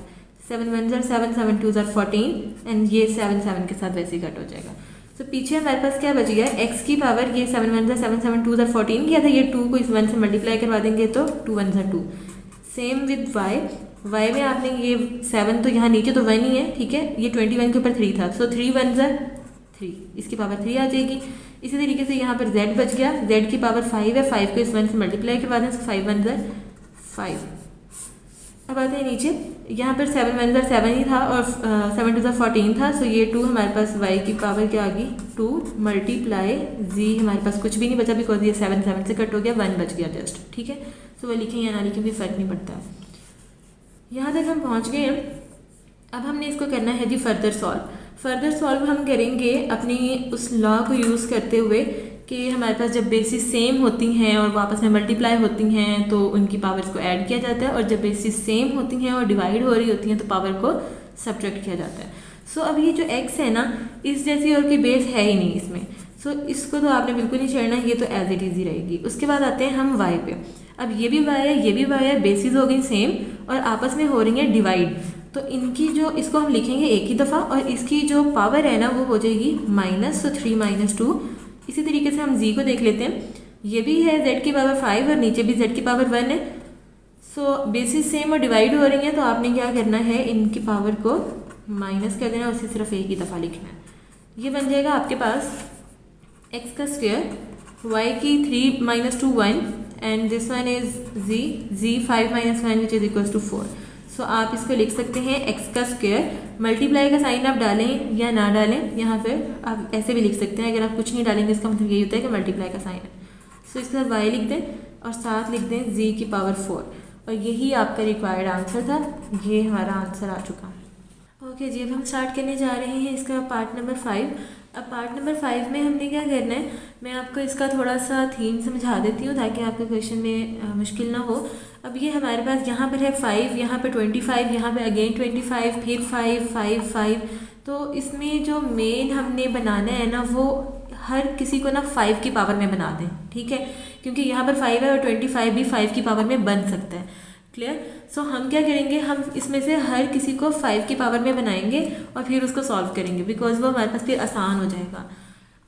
7 1 ज़ा 7, 7 2 ज़ा 14, एंड ये 7 7 के साथ वैसे ही कट हो जाएगा। तो पीछे हमारे पास क्या बच गया, x की पावर ये 7 1 ज़ा 7, 7 2 ज़ा 14 किया था, ये 2 को इस 1 से मल्टीप्लाई करवा देंगे तो 2 1 ज़ा 2। सेम विद y में आपने ये 7 तो यहाँ नीचे तो 1 ही है, ठीक है। ये 21 के ऊपर 3 था, सो 3 1 ज़ा 3, इसकी पावर 3 आ जाएगी। इसी तरीके से यहाँ पर z बच गया, z की पावर 5 है, 5 को इस 1 से मल्टीप्लाई करवा दें, 5 1 ज़ा 5। अब आते हैं नीचे, यहाँ पर 7 1 ज़ा 7 ही था और 7 2 ज़ा 14 था, सो ये 2 हमारे पास y की पावर क्या आ गई 2 मल्टीप्लाई z, हमारे पास कुछ भी नहीं बचा बिकॉज ये 7 7 से कट हो गया, 1 बच गया जस्ट, ठीक है। सो वो लिखें या ना लिखें भी फ़र्क नहीं पड़ता। यहाँ तक हम पहुँच गए हैं। अब हमने इसको करना है जी फर्दर सॉल्व हम करेंगे अपनी उस लॉ को यूज़ करते हुए कि हमारे पास जब बेसिस सेम होती हैं और वापस में मल्टीप्लाई होती हैं तो उनकी पावर्स को ऐड किया जाता है, और जब बेसिस सेम होती हैं और डिवाइड हो रही होती हैं तो पावर को सब्ट्रैक्ट किया जाता है। सो अब ये जो x है ना, इस जैसी और कोई बेस है ही नहीं इसमें, सो इसको तो आपने बिल्कुल नहीं छेड़ना, ये तो एज इट इज़ ही रहेगी। उसके बाद आते हैं हम y पे। अब ये भी y है, ये भी y है, बेसिस हो गई सेम और आपस में हो रही है डिवाइड, तो इनकी जो इसको हम लिखेंगे एक ही दफ़ा और इसकी जो पावर है ना वो हो जाएगी माइनस, तो 3 - 2। इसी तरीके से हम z को देख लेते हैं, ये भी है z की पावर 5 और नीचे भी z की पावर 1 है। सो बेसिस सेम और डिवाइड हो रही है तो आपने क्या करना है, इनकी पावर को माइनस कर देना, उसे सिर्फ एक ही दफ़ा लिखना है। ये बन जाएगा आपके पास x का स्क्वायर y की 3 - 2 1 and this one is z 5 - 1 which is equals to 4। So आप इसको लिख सकते हैं x का स्क्वायर, मल्टीप्लाई का साइन आप डालें या ना डालें, यहाँ पर आप ऐसे भी लिख सकते हैं। अगर आप कुछ नहीं डालेंगे इसका मतलब यही होता है कि मल्टीप्लाई का साइन है। सो इसके साथ y लिख दें और साथ लिख दें z की पावर 4, और यही आपका रिक्वायर्ड आंसर था। ये हमारा आंसर आ चुका। ओके जी, अब हम स्टार्ट करने जा रहे हैं इसका पार्ट नंबर 5। अब पार्ट नंबर 5 में हमने क्या करना है, मैं आपको इसका थोड़ा सा थीम समझा देती हूँ ताकि आपके क्वेश्चन में मुश्किल ना हो। अब ये हमारे पास यहाँ पर है 5, यहाँ पर 25, यहाँ पे अगेन 25, फिर 5 5 5। तो इसमें जो मेन हमने बनाना है ना, वो हर किसी को ना 5 की पावर में बना दें, ठीक है, क्योंकि यहाँ पर 5 है और 25 भी 5 की पावर में बन सकता है। क्लियर? सो हम क्या करेंगे, हम इसमें से हर किसी को 5 की पावर में बनाएंगे और फिर उसको सॉल्व करेंगे, बिकॉज वो हमारे पास फिर आसान हो जाएगा।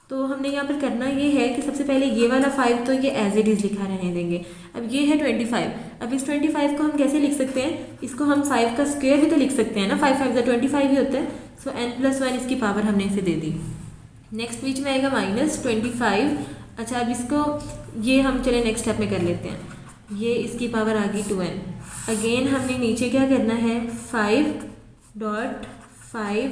तो हमने यहाँ पर करना ये है कि सबसे पहले ये वाला 5 तो ये एज इट इज़ लिखा रहने देंगे। अब ये है 25। अब इस 25 को हम कैसे लिख सकते हैं, इसको हम 5 का स्क्वायर भी तो लिख सकते हैं ना, 5 5 25 ही होता है। सो n+1 इसकी पावर हमने इसे दे दी। नेक्स्ट बीच में आएगा -25। अच्छा, अब इसको ये हम चले नेक्स्ट स्टेप में कर लेते हैं। ये इसकी पावर आ गई 2n। अगेन हमने नीचे क्या करना है, 5.5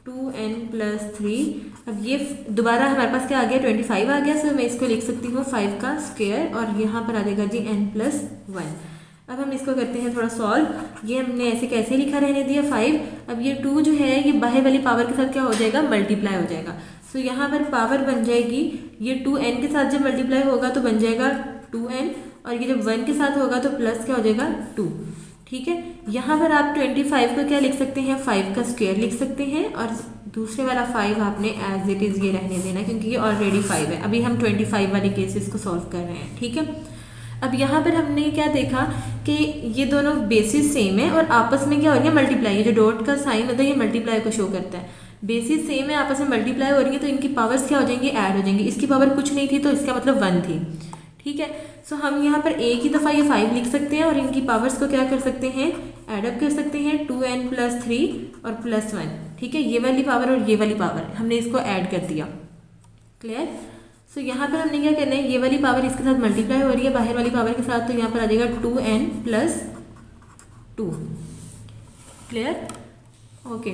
2n+3। अब ये दोबारा हमारे पास क्या आ गया, 25 आ गया। सो मैं इसको लिख सकती हूँ 5 का स्क्वायर और यहाँ पर आ जाएगा जी n+1। अब हम इसको करते हैं थोड़ा सॉल्व। ये हमने ऐसे कैसे लिखा रहने दिया 5। अब ये 2 जो है ये बाहर वाली पावर के साथ क्या हो जाएगा, मल्टीप्लाई हो जाएगा। सो यहाँ पर पावर बन जाएगी, ये 2n के साथ जब मल्टीप्लाई होगा तो बन जाएगा 2n, और ये जब 1 के साथ होगा तो प्लस क्या हो जाएगा 2। ठीक है, यहाँ पर आप 25 को क्या लिख सकते हैं, 5 का स्क्वायर लिख सकते हैं, और दूसरे वाला 5 आपने एज इट इज़ ये रहने देना क्योंकि ये ऑलरेडी 5 है। अभी हम 25 वाले केसेस को सॉल्व कर रहे हैं। ठीक है, अब यहाँ पर हमने क्या देखा कि ये दोनों बेसिस सेम है और आपस में क्या हो रही है, मल्टीप्लाई। ये जो डॉट का साइन होता है ये मल्टीप्लाई को शो करता है। बेसिस सेम है, आपस में मल्टीप्लाई हो रही है, तो इनकी पावर्स क्या हो जाएंगी, ऐड हो जाएंगी। इसकी पावर कुछ नहीं थी तो इसका मतलब 1 थी। ठीक है, सो हम यहाँ पर एक ही दफ़ा ये 5 लिख सकते हैं और इनकी पावर्स को क्या कर सकते हैं, एडअप कर सकते हैं, 2n+3 और +1। ठीक है, ये वाली पावर और ये वाली पावर हमने इसको ऐड कर दिया। क्लियर? सो यहाँ पर हमने क्या करना है, ये वाली पावर इसके साथ मल्टीप्लाई हो रही है बाहर वाली पावर के साथ, तो यहाँ पर आ जाएगा 2n+2। Clear? Okay,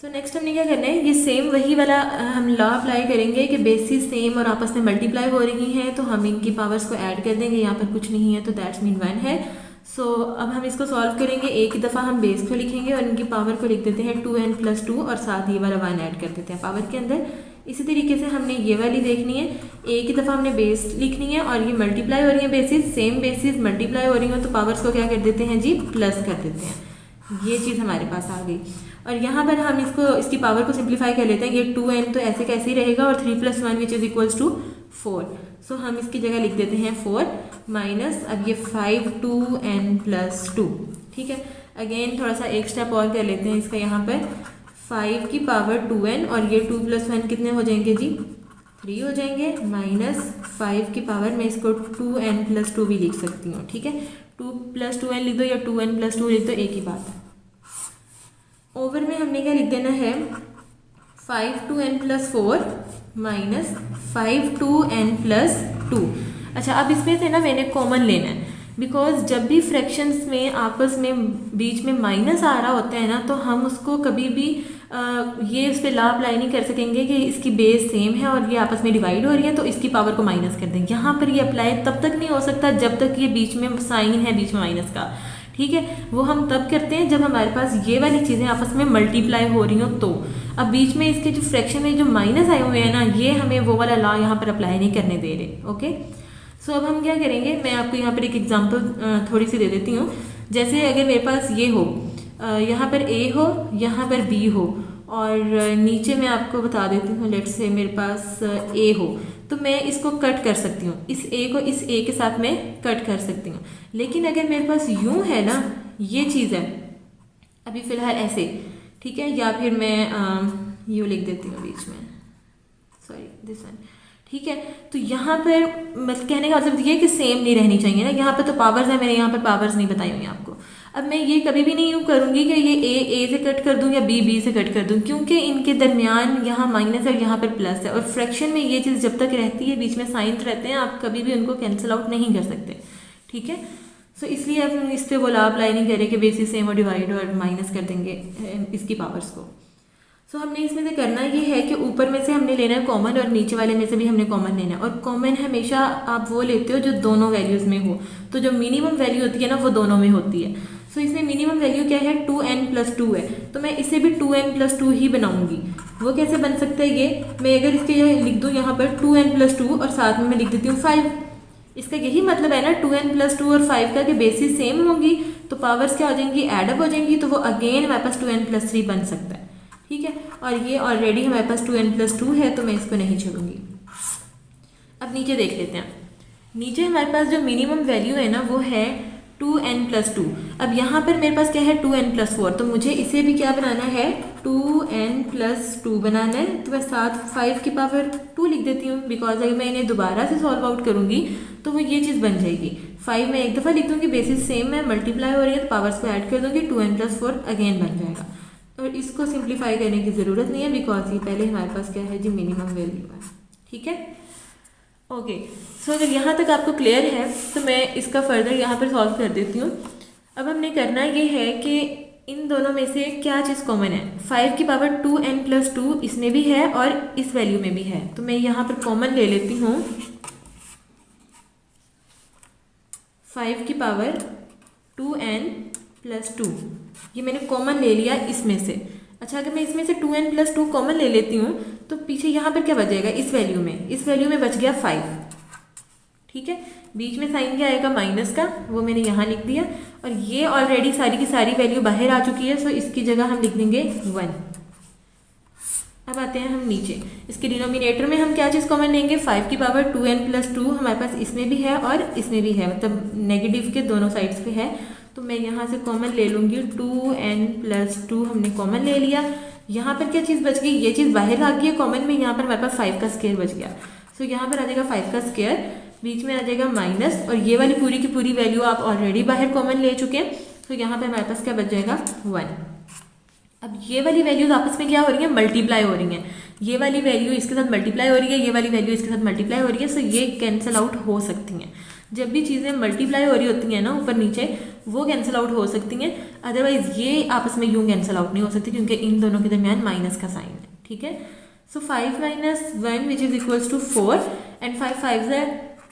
so next हमने क्या करना है, ये सेम वही वाला हम लॉ अप्लाई करेंगे कि बेसिस सेम और आपस में मल्टीप्लाई हो रही हैं तो हम इनकी पावर्स को ऐड कर देंगे। यहाँ पर कुछ नहीं है तो दैट्स मीन 1 है। सो अब हम इसको सॉल्व करेंगे, एक ही दफ़ा हम बेस को लिखेंगे और इनकी पावर को लिख देते हैं 2n+2 और साथ ये वाला 1 ऐड कर देते हैं पावर के अंदर। इसी तरीके से हमने ये वाली देखनी है, एक ही दफ़ा हमने बेस लिखनी है और ये मल्टीप्लाई हो रही है बेसिस, सेम बेसिस मल्टीप्लाई हो रही हो तो पावर्स को क्या कर देते हैं जी, प्लस कर देते हैं। ये चीज़ हमारे पास आ गई। और यहाँ पर हम इसकी पावर को सिंप्लीफाई कर लेते हैं। ये 2n तो ऐसे कैसे ही रहेगा और 3+1 विच इज़ इक्वल्स टू 4। सो हम इसकी जगह लिख देते हैं 4 माइनस, अब ये 5 2n+2। ठीक है, अगेन थोड़ा सा एक स्टेप और कर लेते हैं इसका। यहाँ पर 5 की पावर 2n और ये 2+1 कितने हो जाएंगे जी, 3 हो जाएंगे, माइनस 5 की पावर मैं इसको 2n+2 भी लिख सकती हूँ। ठीक है, 2+2n लिख दो या 2n+2 लिख दो, एक ही बात है। ओवर में हमने क्या लिख देना है, 5 2n+4 माइनस 5 2n+2। अच्छा, अब इसमें से ना मैंने कॉमन लेना है, बिकॉज जब भी फ्रैक्शंस में आपस में बीच में माइनस आ रहा होता है ना, तो हम उसको कभी भी ये उस पर लॉ अप्लाई नहीं कर सकेंगे कि इसकी बेस सेम है और ये आपस में डिवाइड हो रही है तो इसकी पावर को माइनस कर देंगे। यहाँ पर ये अप्लाई तब तक नहीं हो सकता जब तक ये बीच में साइन है, बीच में माइनस का। ठीक है, वो हम तब करते हैं जब हमारे पास ये वाली चीज़ें आपस में मल्टीप्लाई हो रही हो तो। अब बीच में इसके जो फ्रैक्शन में जो माइनस आए हुए हैं ना, ये हमें वो वाला लॉ यहाँ पर अप्लाई नहीं करने दे रहे। ओके, सो अब हम क्या करेंगे, मैं आपको यहाँ पर एक एग्जांपल थोड़ी सी दे देती हूँ। जैसे अगर मेरे पास ये हो, यहाँ पर a हो, यहाँ पर b हो, और नीचे मैं आपको बता देती हूँ, लेट्स से मेरे पास a हो, तो मैं इसको कट कर सकती हूँ, इस a को इस a के साथ मैं कट कर सकती हूँ। लेकिन अगर मेरे पास यूँ है ना, ये चीज़ है अभी फ़िलहाल ऐसे, ठीक है, या फिर मैं यूँ लिख देती हूँ बीच में, सॉरी दिस वन। ठीक है, तो यहाँ पर कहने का मतलब ये कि सेम नहीं रहनी चाहिए ना। यहाँ पर तो पावर्स है, मैंने यहाँ पर पावर्स नहीं बताई हुई आपको। अब मैं ये कभी भी नहीं यूँ करूँगी कि ये ए से कट कर दूँ या बी से कट कर दूँ, क्योंकि इनके दरमियान यहाँ माइनस है और यहाँ पर प्लस है, और फ्रैक्शन में ये चीज़ जब तक रहती है बीच में साइन रहते हैं, आप कभी भी उनको कैंसिल आउट नहीं कर सकते, ठीक है। सो इसलिए हम इस पर वो ला अप्लाई नहीं करें कि बेसिस सेम और डिवाइड और माइनस कर देंगे इसकी पावर्स को। सो हमने इसमें से करना ये है कि ऊपर में से हमने लेना है कॉमन और नीचे वाले में से भी हमने कॉमन लेना है, और कॉमन हमेशा आप वो लेते हो जो दोनों वैल्यूज़ में हो, तो जो मिनिमम वैल्यू होती है ना वो दोनों में होती है। सो इसमें मिनिमम वैल्यू क्या है, 2n+2 है, तो मैं इसे भी 2n+2 ही बनाऊंगी। वो कैसे बन सकता है ये, मैं अगर इसके लिख दूँ यहाँ पर 2n+2 और साथ में मैं लिख देती हूँ 5, इसका यही मतलब है ना 2n+2 और 5 का कि बेसिस सेम होंगी तो पावर्स क्या हो जाएंगी, एडअप हो जाएंगी, तो वो अगेन हमारे पास 2n+3 बन सकता है, ठीक है। और ये ऑलरेडी हमारे पास 2n+2 है तो मैं इसको नहीं छोड़ूंगी। अब नीचे देख लेते हैं, नीचे हमारे पास जो मिनिमम वैल्यू है ना वो है 2n+2। अब यहाँ पर मेरे पास क्या है 2n+4, तो मुझे इसे भी क्या बनाना है 2n+2 बनाना है, तो मैं साथ 5 की पावर 2 लिख देती हूँ, बिकॉज अगर मैं इन्हें दोबारा से सॉल्व आउट करूँगी तो वो ये चीज़ बन जाएगी। 5 में एक दफ़ा लिख दूँगी, बेसिस सेम है, मल्टीप्लाई हो रही है तो पावर्स को ऐड कर दूँगी, 2n+4 अगेन बन जाएगा। और इसको सिंप्लीफाई करने की ज़रूरत नहीं है बिकॉज ये पहले हमारे पास क्या है जी मिनिमम वैल्यू है, ठीक है। ओके, सो अगर यहाँ तक आपको क्लियर है तो मैं इसका फर्दर यहाँ पर सॉल्व कर देती हूँ। अब हमने करना ये है कि इन दोनों में से क्या चीज़ कॉमन है, 5 की पावर 2n+2 इसमें भी है और इस वैल्यू में भी है, तो मैं यहाँ पर कॉमन ले लेती हूँ 5 की पावर 2n+2, ये मैंने कॉमन ले लिया इसमें से। अच्छा, अगर मैं इसमें से 2n+2 कॉमन ले लेती हूँ तो पीछे यहाँ पर क्या बच जाएगा, इस वैल्यू में बच गया 5, ठीक है। बीच में साइन क्या आएगा माइनस का, वो मैंने यहाँ लिख दिया, और ये ऑलरेडी सारी की सारी वैल्यू बाहर आ चुकी है, सो इसकी जगह हम लिख देंगे 1। अब आते हैं हम नीचे, इसके डिनोमिनेटर में हम क्या चीज़ कॉमन लेंगे, 5 की पावर 2n+2 हमारे पास इसमें भी है और इसमें भी है, मतलब नेगेटिव के दोनों साइड्स पे है, तो मैं यहाँ से कॉमन ले लूँगी 2n+2 हमने कॉमन ले लिया। यहाँ पर क्या चीज़ बच गई, ये चीज़ बाहर आ गई है कॉमन में, यहाँ पर हमारे पास 5 का स्क्वायर बच गया, सो यहाँ पर आ जाएगा 5 का स्क्वायर, बीच में आ जाएगा माइनस, और ये वाली पूरी की पूरी वैल्यू आप ऑलरेडी बाहर कॉमन ले चुके हैं, तो यहाँ पर हमारे पास क्या बच जाएगा 1। अब ये वाली वैल्यूज आपस में क्या हो रही है, मल्टीप्लाई हो रही हैं, ये वाली वैल्यू इसके साथ मल्टीप्लाई हो रही है, ये वाली वैल्यू इसके साथ मल्टीप्लाई हो रही है, सो ये कैंसिल आउट हो सकती हैं। जब भी चीज़ें मल्टीप्लाई हो रही होती हैं ना ऊपर नीचे, वो कैंसिल आउट हो सकती हैं, अदरवाइज ये आपस में यूँ कैंसिल आउट नहीं हो सकती क्योंकि इन दोनों के दरमियान माइनस का साइन है, ठीक है। So 5 - 1 which is equals to 4 and 5 5 है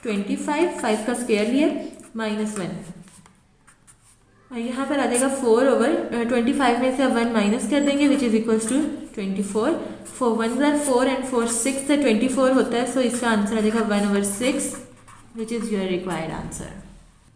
25, 5 का स्क्वायर लिया -1, और यहाँ पर आ जाएगा 4/25 में से 1 माइनस कर देंगे which is equals to 24, 4 1 4 and 4 6 से 24 होता है, सो इसका आंसर आ जाएगा 1/6 which is your required answer.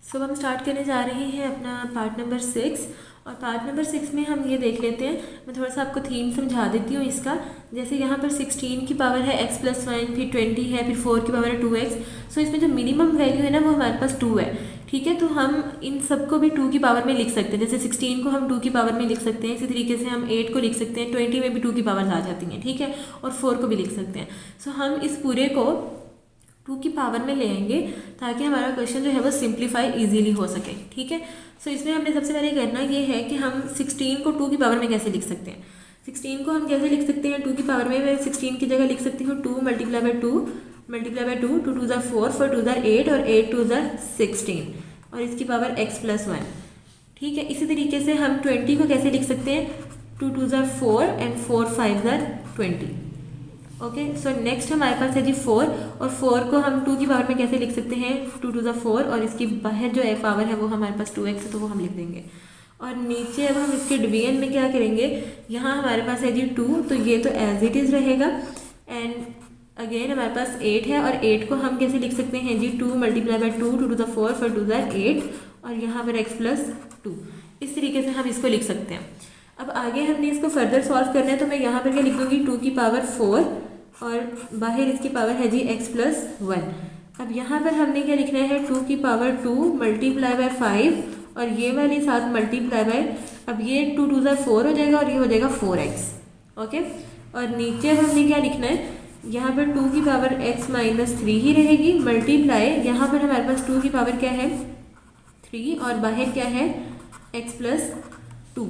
So हम स्टार्ट करने जा रहे हैं अपना पार्ट नंबर 6, और पार्ट नंबर 6 में हम ये देख लेते हैं, मैं थोड़ा सा आपको थीम समझा देती हूँ इसका। जैसे यहाँ पर 16 की पावर है x+1, फिर 20 है, फिर 4 की पावर है 2x, सो इसमें जो मिनिमम वैल्यू है ना वो हमारे पास 2 है, ठीक है। तो हम इन सबको भी 2 की पावर में लिख सकते हैं, जैसे 16 को हम 2 की पावर में लिख सकते हैं, इसी तरीके से हम 8 को लिख सकते हैं, 20 में भी 2 की पावर आ जाती हैं, ठीक है, और 4 को भी लिख सकते हैं। सो हम इस पूरे को 2 की पावर में ले आएंगे ताकि हमारा क्वेश्चन जो है वो सिंप्लीफाई इजीली हो सके, ठीक है। सो इसमें हमने सबसे पहले करना ये है कि हम 16 को 2 की पावर में कैसे लिख सकते हैं। 16 को हम कैसे लिख सकते हैं 2 की पावर में, मैं 16 की जगह लिख सकती हूँ 2 × 2 × 2, 2 2 4, 4 2 8 और 8 2 16, और इसकी पावर x+1, ठीक है। इसी तरीके से हम 20 को कैसे लिख सकते हैं 2 2 4 एंड 4 5 20, ओके। सो नेक्स्ट हमारे पास है जी 4, और 4 को हम 2 की पावर में कैसे लिख सकते हैं 2 2 4, और इसकी बाहर जो पावर है वो हमारे पास 2x है, तो वो हम लिख देंगे। और नीचे अब हम इसके डिवीजन में क्या करेंगे, यहाँ हमारे पास है जी 2, तो ये तो एज इट इज़ रहेगा, एंड अगेन हमारे पास 8 है, और 8 को हम कैसे लिख सकते हैं जी 2 × 2, 2 2 4 4 2 8, और यहाँ पर x+2, इस तरीके से हम इसको लिख सकते हैं। अब आगे हमने इसको फर्दर सॉल्व करना है, तो मैं यहाँ पर क्या लिख दूँगी 2 की पावर 4, और बाहर इसकी पावर है जी x+1। अब यहाँ पर हमने क्या लिखना है 2 की पावर 2 × 5, और ये वाली साथ मल्टीप्लाई बाय, अब ये 2 2 4 हो जाएगा और ये हो जाएगा 4x, ओके। और नीचे हमने क्या लिखना है, यहाँ पर 2 की पावर x-3 ही रहेगी, मल्टीप्लाई यहाँ पर हमारे पास 2 की पावर क्या है 3, और बाहर क्या है एक्स प्लस 2।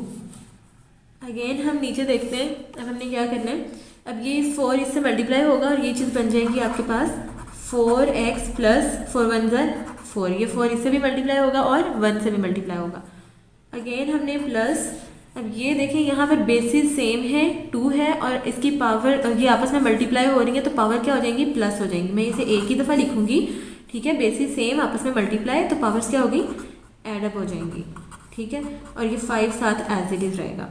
अगेन हम नीचे देखते हैं, अब हमने क्या करना है, अब ये 4 इससे मल्टीप्लाई होगा और ये चीज़ बन जाएगी आपके पास 4x प्लस 4 1 ज़र 4, ये 4 इससे भी मल्टीप्लाई होगा और 1 से भी मल्टीप्लाई होगा। अगेन हमने प्लस, अब ये देखें यहाँ पर बेसिस सेम है 2 है और इसकी पावर ये आपस में मल्टीप्लाई हो रही है तो पावर क्या हो जाएंगी, प्लस हो जाएंगी। मैं इसे एक ही दफ़ा लिखूंगी, ठीक है, बेसिस सेम आपस में मल्टीप्लाई तो पावर्स क्या होगी, एडअप हो जाएंगी, ठीक है, और ये 5 साथ एज इट इज़ रहेगा।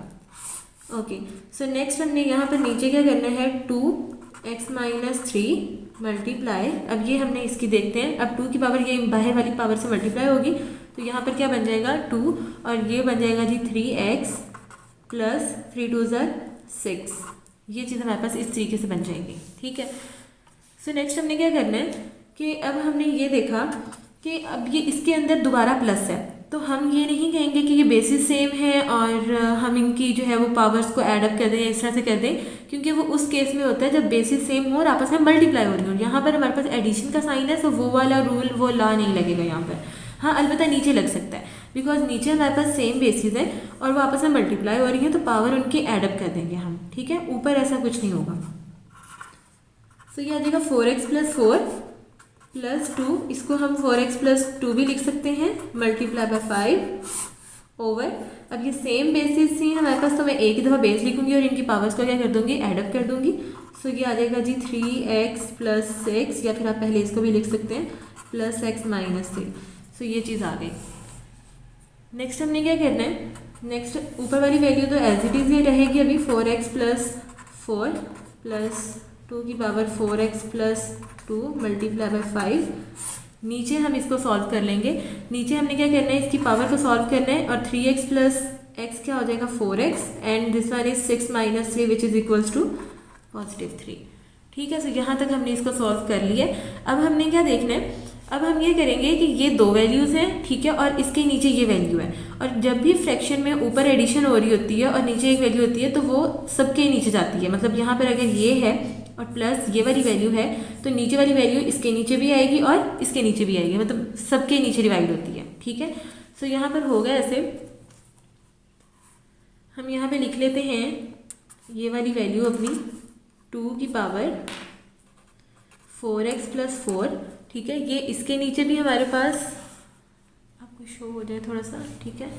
ओके, सो नेक्स्ट हमने यहाँ पर नीचे क्या करना है, 2x माइनस 3 मल्टीप्लाई, अब ये हमने इसकी देखते हैं, अब 2 की पावर ये बाहर वाली पावर से मल्टीप्लाई होगी तो यहाँ पर क्या बन जाएगा 2 और ये बन जाएगा जी 3x प्लस 3 2 ज़र 6, ये चीज़ हमारे पास इस तरीके से बन जाएगी, ठीक है। सो नेक्स्ट हमने क्या करना है कि अब हमने ये देखा कि अब ये इसके अंदर दोबारा प्लस है तो हम ये नहीं कहेंगे कि ये बेसिस सेम है और हम इनकी जो है वो पावर्स को ऐड अप कर दें, इस तरह से कर दें, क्योंकि वो उस केस में होता है जब बेसिस सेम हो और आपस में मल्टीप्लाई हो रही हो। यहाँ पर हमारे पास एडिशन का साइन है तो वो वाला रूल, वो लॉ नहीं लगेगा यहाँ पर। हाँ, अलबत्ता नीचे लग सकता है बिकॉज नीचे हमारे पास सेम बेसिस है और वो आपस में मल्टीप्लाई हो रही है तो पावर उनकी एड अप कर देंगे हम, ठीक है, ऊपर ऐसा कुछ नहीं होगा। सो ये आ जाएगा 4x प्लस 4 प्लस 2, इसको हम 4x प्लस 2 भी लिख सकते हैं, मल्टीप्लाई बाय 5 ओवर, अब ये सेम बेसिस ही हमारे पास तो मैं एक ही दफ़ा बेस लिखूंगी और इनकी पावर्स को क्या कर दूंगी, एडअप कर दूंगी। सो ये आ जाएगा जी 3x प्लस 6, या फिर आप पहले इसको भी लिख सकते हैं प्लस x माइनस 3। सो ये चीज़ आ गई। नेक्स्ट हमने क्या करना है, नेक्स्ट ऊपर वाली वैल्यू तो एज इट इज़ ये रहेगी अभी 4x प्लस 4 प्लस 2 की power 4x plus 2 multiply by 5, नीचे हम इसको सॉल्व कर लेंगे। नीचे हमने क्या करना है, इसकी पावर को सॉल्व करना है और 3x प्लस x क्या हो जाएगा 4x and this one is 6 minus 3 which is equals to +3, ठीक है। सो यहाँ तक हमने इसको सॉल्व कर लिया। अब हमने क्या देखना है, अब हम ये करेंगे कि ये दो वैल्यूज़ हैं, ठीक है, और इसके नीचे ये वैल्यू है, और जब भी फ्रैक्शन में ऊपर एडिशन हो रही होती है और नीचे एक वैल्यू होती है तो वो सबके नीचे जाती है। मतलब यहाँ पर अगर ये है और प्लस ये वाली वैल्यू है तो नीचे वाली वैल्यू इसके नीचे भी आएगी और इसके नीचे भी आएगी, मतलब सबके नीचे डिवाइड होती है, ठीक है। सो यहाँ पर होगा ऐसे, हम यहाँ पे लिख लेते हैं ये वाली वैल्यू अपनी 2 की पावर 4x प्लस 4, ठीक है, ये इसके नीचे भी हमारे पास आपको शो हो जाए थोड़ा सा, ठीक है,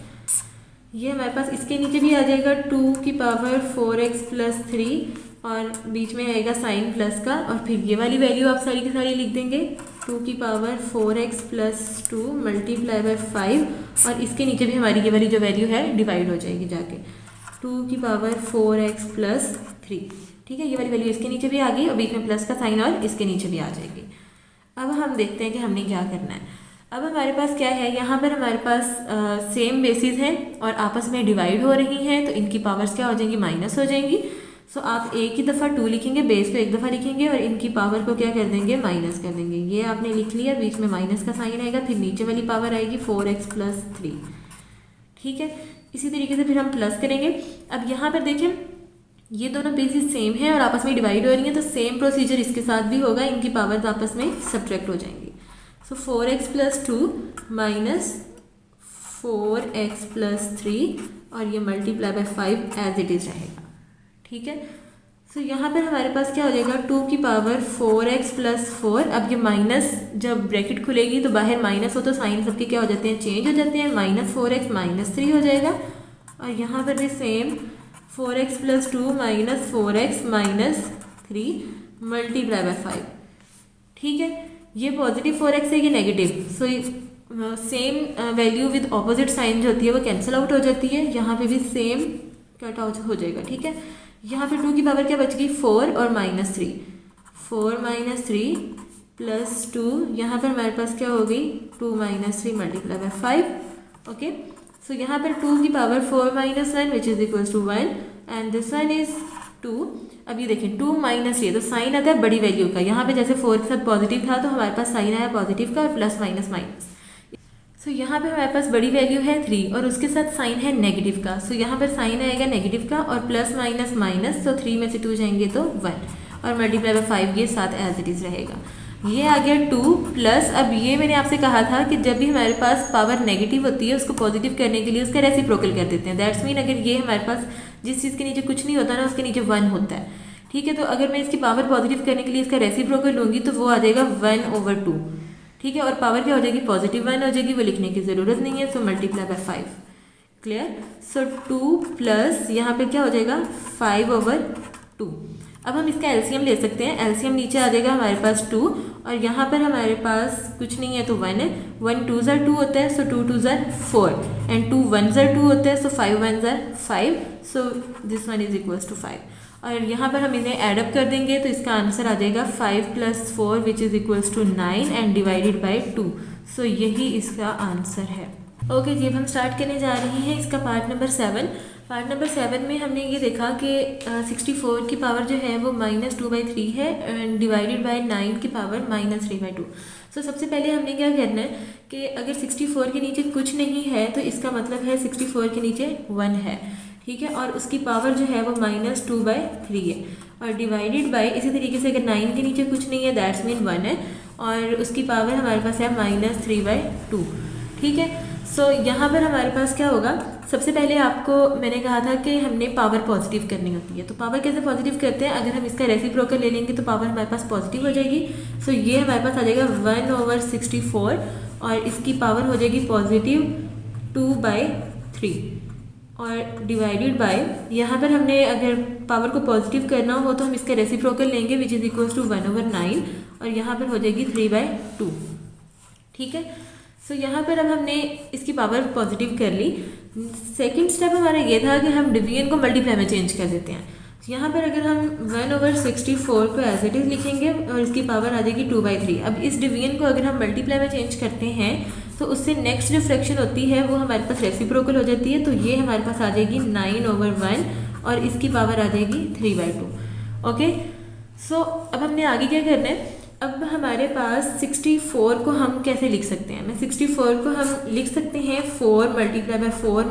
ये हमारे पास इसके नीचे भी आ जाएगा 2 की पावर 4x प्लस 3 और बीच में आएगा साइन प्लस का, और फिर ये वाली वैल्यू आप सारी की सारी लिख देंगे 2 की power 4x plus 2 multiply by 5, और इसके नीचे भी हमारी ये वाली जो वैल्यू है डिवाइड हो जाएगी जाके 2 की पावर 4x प्लस 3, ठीक है, ये वाली वैल्यू इसके नीचे भी आ गई और बीच में प्लस का साइन और इसके नीचे भी आ जाएगी। अब हम देखते हैं कि हमने क्या करना है। अब हमारे पास क्या है, यहाँ पर हमारे पास सेम बेसिस हैं और आपस में डिवाइड हो रही हैं तो इनकी पावर्स क्या हो जाएंगी, माइनस हो जाएंगी। सो आप एक ही दफ़ा 2 लिखेंगे, बेस को एक दफ़ा लिखेंगे और इनकी पावर को क्या कर देंगे, माइनस कर देंगे। ये आपने लिख लिया, बीच में माइनस का साइन आएगा, फिर नीचे वाली पावर आएगी 4x प्लस 3, ठीक है। इसी तरीके से फिर हम प्लस करेंगे। अब यहाँ पर देखें ये दोनों बेसिस सेम है और आपस में डिवाइड हो रही हैं तो सेम प्रोसीजर इसके साथ भी होगा, इनकी पावर्स आपस में सब्ट्रैक्ट हो जाएंगी। सो 4x plus 2 minus 4x plus 3 और ये multiply by 5 as it is रहेगा, ठीक है। सो यहाँ पर हमारे पास क्या हो जाएगा 2 की पावर 4x प्लस 4, अब ये माइनस जब ब्रैकेट खुलेगी तो बाहर माइनस हो तो साइन सबके क्या हो जाते हैं, चेंज हो जाते हैं, माइनस 4x माइनस 3 हो जाएगा, और यहाँ पर भी same 4x plus 2 minus 4x minus 3 multiply by 5, ठीक है। ये पॉजिटिव 4x है, ये negative, so same value with opposite sign जो होती है वो कैंसिल आउट हो जाती है, यहाँ पे भी सेम कट आउट हो जाएगा, ठीक है। यहाँ पे 2 की पावर क्या बच गई 4 और माइनस 3, 4 माइनस 3 प्लस 2, यहाँ पर हमारे पास क्या हो गई 2 minus 3 multiply by 5, okay. So यहाँ पर 2 की power 4 minus 1 which is equals to 1 and this one is 2। अब ये देखें 2 माइनस ये तो साइन आता है बड़ी वैल्यू का, यहाँ पे जैसे 4 के साथ पॉजिटिव था तो हमारे पास साइन आया पॉजिटिव का और प्लस माइनस माइनस। सो यहाँ पे हमारे पास बड़ी वैल्यू है 3 और उसके साथ साइन है नेगेटिव का, सो यहाँ पर साइन आएगा नेगेटिव का और प्लस माइनस माइनस, तो 3 में से 2 जाएंगे तो 1 और मल्टीप्लाई बाय 5 ये साथ एज इट इज़ रहेगा। ये आ गया 2 प्लस, अब ये मैंने आपसे कहा था कि जब भी हमारे पास पावर नेगेटिव होती है उसको पॉजिटिव करने के लिए उसका रेसिप्रोकल कर देते हैं। दैट्स मीन अगर ये हमारे पास जिस चीज़ के नीचे कुछ नहीं होता ना उसके नीचे 1 होता है, ठीक है। तो अगर मैं इसकी पावर पॉजिटिव करने के लिए इसका रेसिप्रोकल लूँगी तो वो आ जाएगा 1/2, ठीक है। और पावर क्या हो जाएगी, पॉजिटिव 1 हो जाएगी, वो लिखने की ज़रूरत नहीं है, so multiply by 5। Clear. So 2 plus यहाँ पे क्या हो जाएगा 5/2। अब हम इसका एलसीएम ले सकते हैं। एलसीएम नीचे आ जाएगा हमारे पास 2 और यहाँ पर हमारे पास कुछ नहीं है तो 1 है। 1 2 ज़र 2 होता है, सो 2 2 ज़र 4 एंड 2 1 ज़र 2 होता है, सो 5 1 ज़र 5, so this one is equals to 5। और यहाँ पर हम इन्हें एडअप कर देंगे तो इसका आंसर आ जाएगा 5 + 4 which is equals to 9 and divided by 2। So यही इसका आंसर है। ओके जी, अब हम स्टार्ट करने जा रहे हैं इसका पार्ट नंबर 7। पार्ट नंबर 7 में हमने ये देखा कि 64 की पावर जो है वो -2/3 है एंड डिवाइडेड बाय 9 की पावर -3/2। सो सबसे पहले हमने क्या करना है कि अगर 64 के नीचे कुछ नहीं है तो इसका मतलब है 64 के नीचे 1 है, ठीक है। और उसकी पावर जो है वो -2/3 है और डिवाइडेड बाय इसी तरीके से अगर 9 के नीचे कुछ नहीं है दैट्स मीन 1 है और उसकी पावर हमारे पास है -3/2, ठीक है। सो यहाँ पर हमारे पास क्या होगा, सबसे पहले आपको मैंने कहा था कि हमने पावर पॉजिटिव करनी होती है। तो पावर कैसे पॉजिटिव करते हैं, अगर हम इसका रेसिप्रोकल ले लेंगे तो पावर हमारे पास पॉजिटिव हो जाएगी। सो ये हमारे पास आ जाएगा 1/64 और इसकी पावर हो जाएगी पॉजिटिव 2/3 और डिवाइडेड बाय, यहाँ पर हमने अगर पावर को पॉजिटिव करना हो तो हम इसका रेसिप्रोकल लेंगे विच इज़ इक्वल्स टू 1/9 और यहाँ पर हो जाएगी 3/2, ठीक है। सो यहाँ पर अब हमने इसकी पावर पॉजिटिव कर ली। सेकंड स्टेप हमारा ये था कि हम डिवीजन को मल्टीप्लाई में चेंज कर देते हैं। यहाँ पर अगर हम 1/64 को एज इट इज़ लिखेंगे और इसकी पावर आ जाएगी 2/3। अब इस डिवीजन को अगर हम मल्टीप्लाई में चेंज करते हैं तो उससे नेक्स्ट जो फ्रैक्शन होती है वो हमारे पास रेसिप्रोकल हो जाती है, तो ये हमारे पास आ जाएगी 9/1 और इसकी पावर आ जाएगी 3/2। ओके, सो अब हमने आगे क्या करना है, अब हमारे पास 64 को हम कैसे लिख सकते हैं, मैं 64 को हम लिख सकते हैं 4 × 4 ×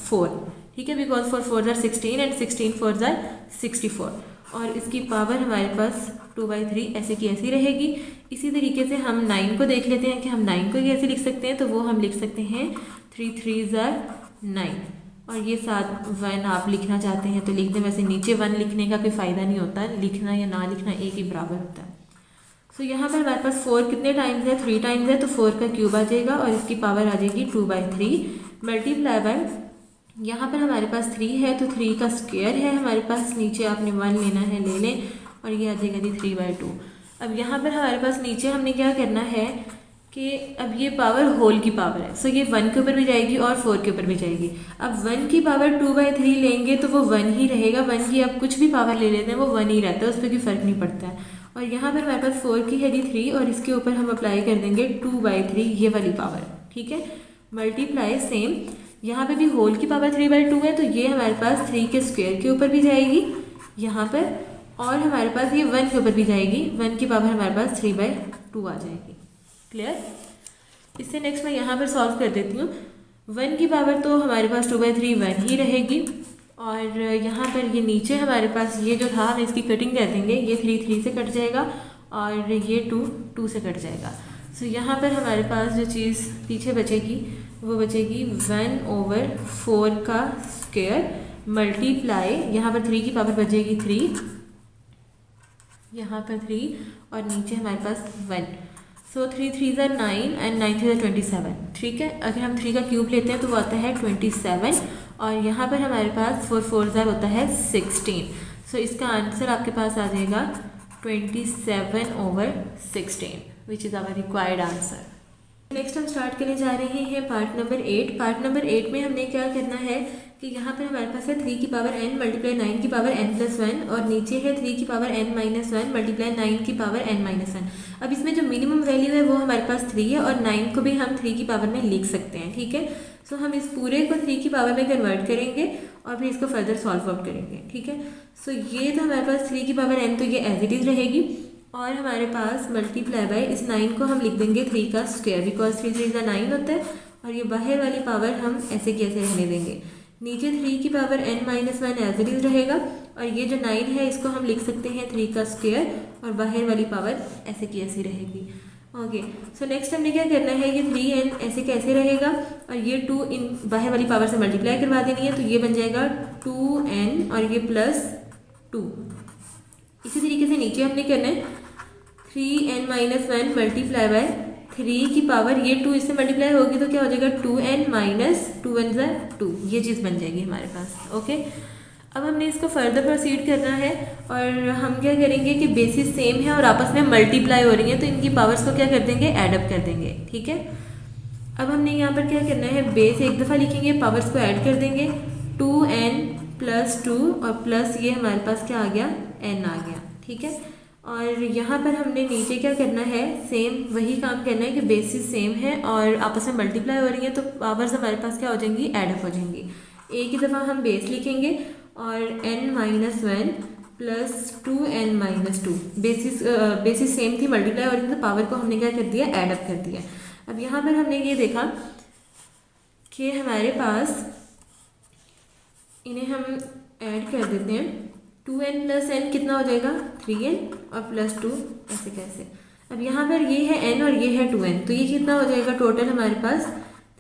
4, ठीक है, बिकॉज 4 4 ज़र 16 एंड 16 4 ज़र 64 और इसकी पावर हमारे पास 2/3 ऐसे की ऐसी रहेगी। इसी तरीके से हम 9 को देख लेते हैं कि हम 9 को कैसे लिख सकते हैं, तो वो हम लिख सकते हैं 3 3 ज़र 9 और ये साथ 1 आप लिखना चाहते हैं तो लिख दें, वैसे नीचे 1 लिखने का कोई फ़ायदा नहीं होता, लिखना या ना लिखना एक ही बराबर होता है। तो यहाँ पर हमारे पास 4 कितने टाइम्स है, 3 टाइम्स है, तो 4 का क्यूब आ जाएगा और इसकी पावर आ जाएगी 2/3 मल्टीप्लाई बाय, यहाँ पर हमारे पास 3 है तो 3 का स्क्वायर है हमारे पास, नीचे आपने 1 लेना है ले लें और ये आ जाएगा जी 3/2। अब यहाँ पर हमारे पास नीचे हमने क्या करना है कि अब ये पावर होल की पावर है, सो ये 1 के ऊपर भी जाएगी और 4 के ऊपर भी जाएगी। अब 1 की पावर 2/3 लेंगे तो वो 1 ही रहेगा, 1 की अब कुछ भी पावर ले लेते हैं वो 1 ही रहता है, उस पर कोई फ़र्क नहीं पड़ता है। और यहाँ पर हमारे पास 4 की है जी 3 और इसके ऊपर हम अप्लाई कर देंगे 2/3 ये वाली पावर, ठीक है। मल्टीप्लाई सेम, यहाँ पे भी होल की पावर 3/2 है तो ये हमारे पास 3 के स्क्वायर के ऊपर भी जाएगी यहाँ पर और हमारे पास ये 1 के ऊपर भी जाएगी, 1 की पावर हमारे पास 3/2 आ जाएगी। क्लियर। इससे नेक्स्ट मैं यहाँ पर सॉल्व कर देती हूँ। 1 की पावर तो हमारे पास 2/3 1 ही रहेगी और यहाँ पर ये नीचे हमारे पास ये जो था हम इसकी कटिंग कर देंगे, ये 3 3 से कट जाएगा और ये 2 2 से कट जाएगा। सो यहाँ पर हमारे पास जो चीज़ पीछे बचेगी वो बचेगी 1/4 का स्क्वायर मल्टीप्लाई, यहाँ पर 3 की पावर बचेगी 3, यहाँ पर 3 और नीचे हमारे पास 1। सो 3 3 ज़र 9 एंड 9 3 ज़र 27, ठीक है। अगर हम 3 का क्यूब लेते हैं तो वो आता है 27 और यहाँ पर हमारे पास 4 4 ज़र होता है 16। सो इसका आंसर आपके पास आ जाएगा 27/16 which is our required answer. Next हम स्टार्ट करने जा रहे हैं पार्ट नंबर 8। पार्ट नंबर 8 में हमने क्या करना है कि यहाँ पर हमारे पास है 3 की पावर n मल्टीप्लाई 9 की पावर n+1 और नीचे है 3 की पावर n-1 मल्टीप्लाई 9 की पावर n-1। अब इसमें जो मिनिमम वैल्यू है वो हमारे पास 3 है और 9 को भी हम 3 की पावर में लिख सकते हैं, ठीक है। सो हम इस पूरे को 3 की पावर में कन्वर्ट करेंगे और फिर इसको फर्दर सॉल्व आउट करेंगे, ठीक है। सो ये तो हमारे पास 3 की पावर n तो ये एज इट इज़ रहेगी और हमारे पास मल्टीप्लाई बाय इस 9 को हम लिख देंगे 3 का स्क्वायर बिकॉज 3 3 का 9 होता है और ये बाहर वाली पावर हम ऐसे की ऐसे रहने देंगे। नीचे 3 की power n minus 1 as it is रहेगा, और ये जो 9 है इसको हम लिख सकते हैं 3 का स्क्वायर, और बाहर वाली पावर ऐसे की ऐसी रहेगी। ओके, सो नेक्स्ट हमने क्या करना है, ये 3n ऐसे कैसे रहेगा, और ये 2 इन बाहर वाली पावर से मल्टीप्लाई करवा देनी है, तो ये बन जाएगा 2n और ये प्लस 2। इसी तरीके से नीचे हमने करना है 3n माइनस 1 मल्टीप्लाई बाय 3 की पावर, ये 2 इससे मल्टीप्लाई होगी तो क्या हो जाएगा 2n माइनस 2 1 ज़ा 2, ये चीज़ बन जाएगी हमारे पास। ओके, अब हमने इसको फर्दर प्रोसीड करना है, और हम क्या करेंगे कि बेसिस सेम है और आपस में मल्टीप्लाई हो रही है, तो इनकी पावर्स को क्या कर देंगे, एडअप कर देंगे। ठीक है, अब हमने यहाँ पर क्या करना है, बेस एक दफ़ा लिखेंगे, पावर्स को ऐड कर देंगे, 2n प्लस 2 और प्लस ये हमारे पास क्या आ गया, n आ गया। ठीक है, और यहाँ पर हमने नीचे क्या करना है, सेम वही काम करना है कि बेसिस सेम है और आपस में मल्टीप्लाई हो रही है, तो पावर्स हमारे पास क्या हो जाएंगी, एडअप हो जाएंगी। एक ही दफ़ा हम बेस लिखेंगे और n minus 1 plus 2n minus 2, basis same थी, मल्टीप्लाई हो रही थी, तो पावर को हमने क्या कर दिया, एडअप कर दिया। अब यहाँ पर हमने ये देखा कि हमारे पास इन्हें हम ऐड कर देते हैं, 2n प्लस n कितना हो जाएगा, 3n और प्लस 2 ऐसे कैसे। अब यहाँ पर ये है n और ये है 2n, तो ये कितना हो जाएगा, टोटल हमारे पास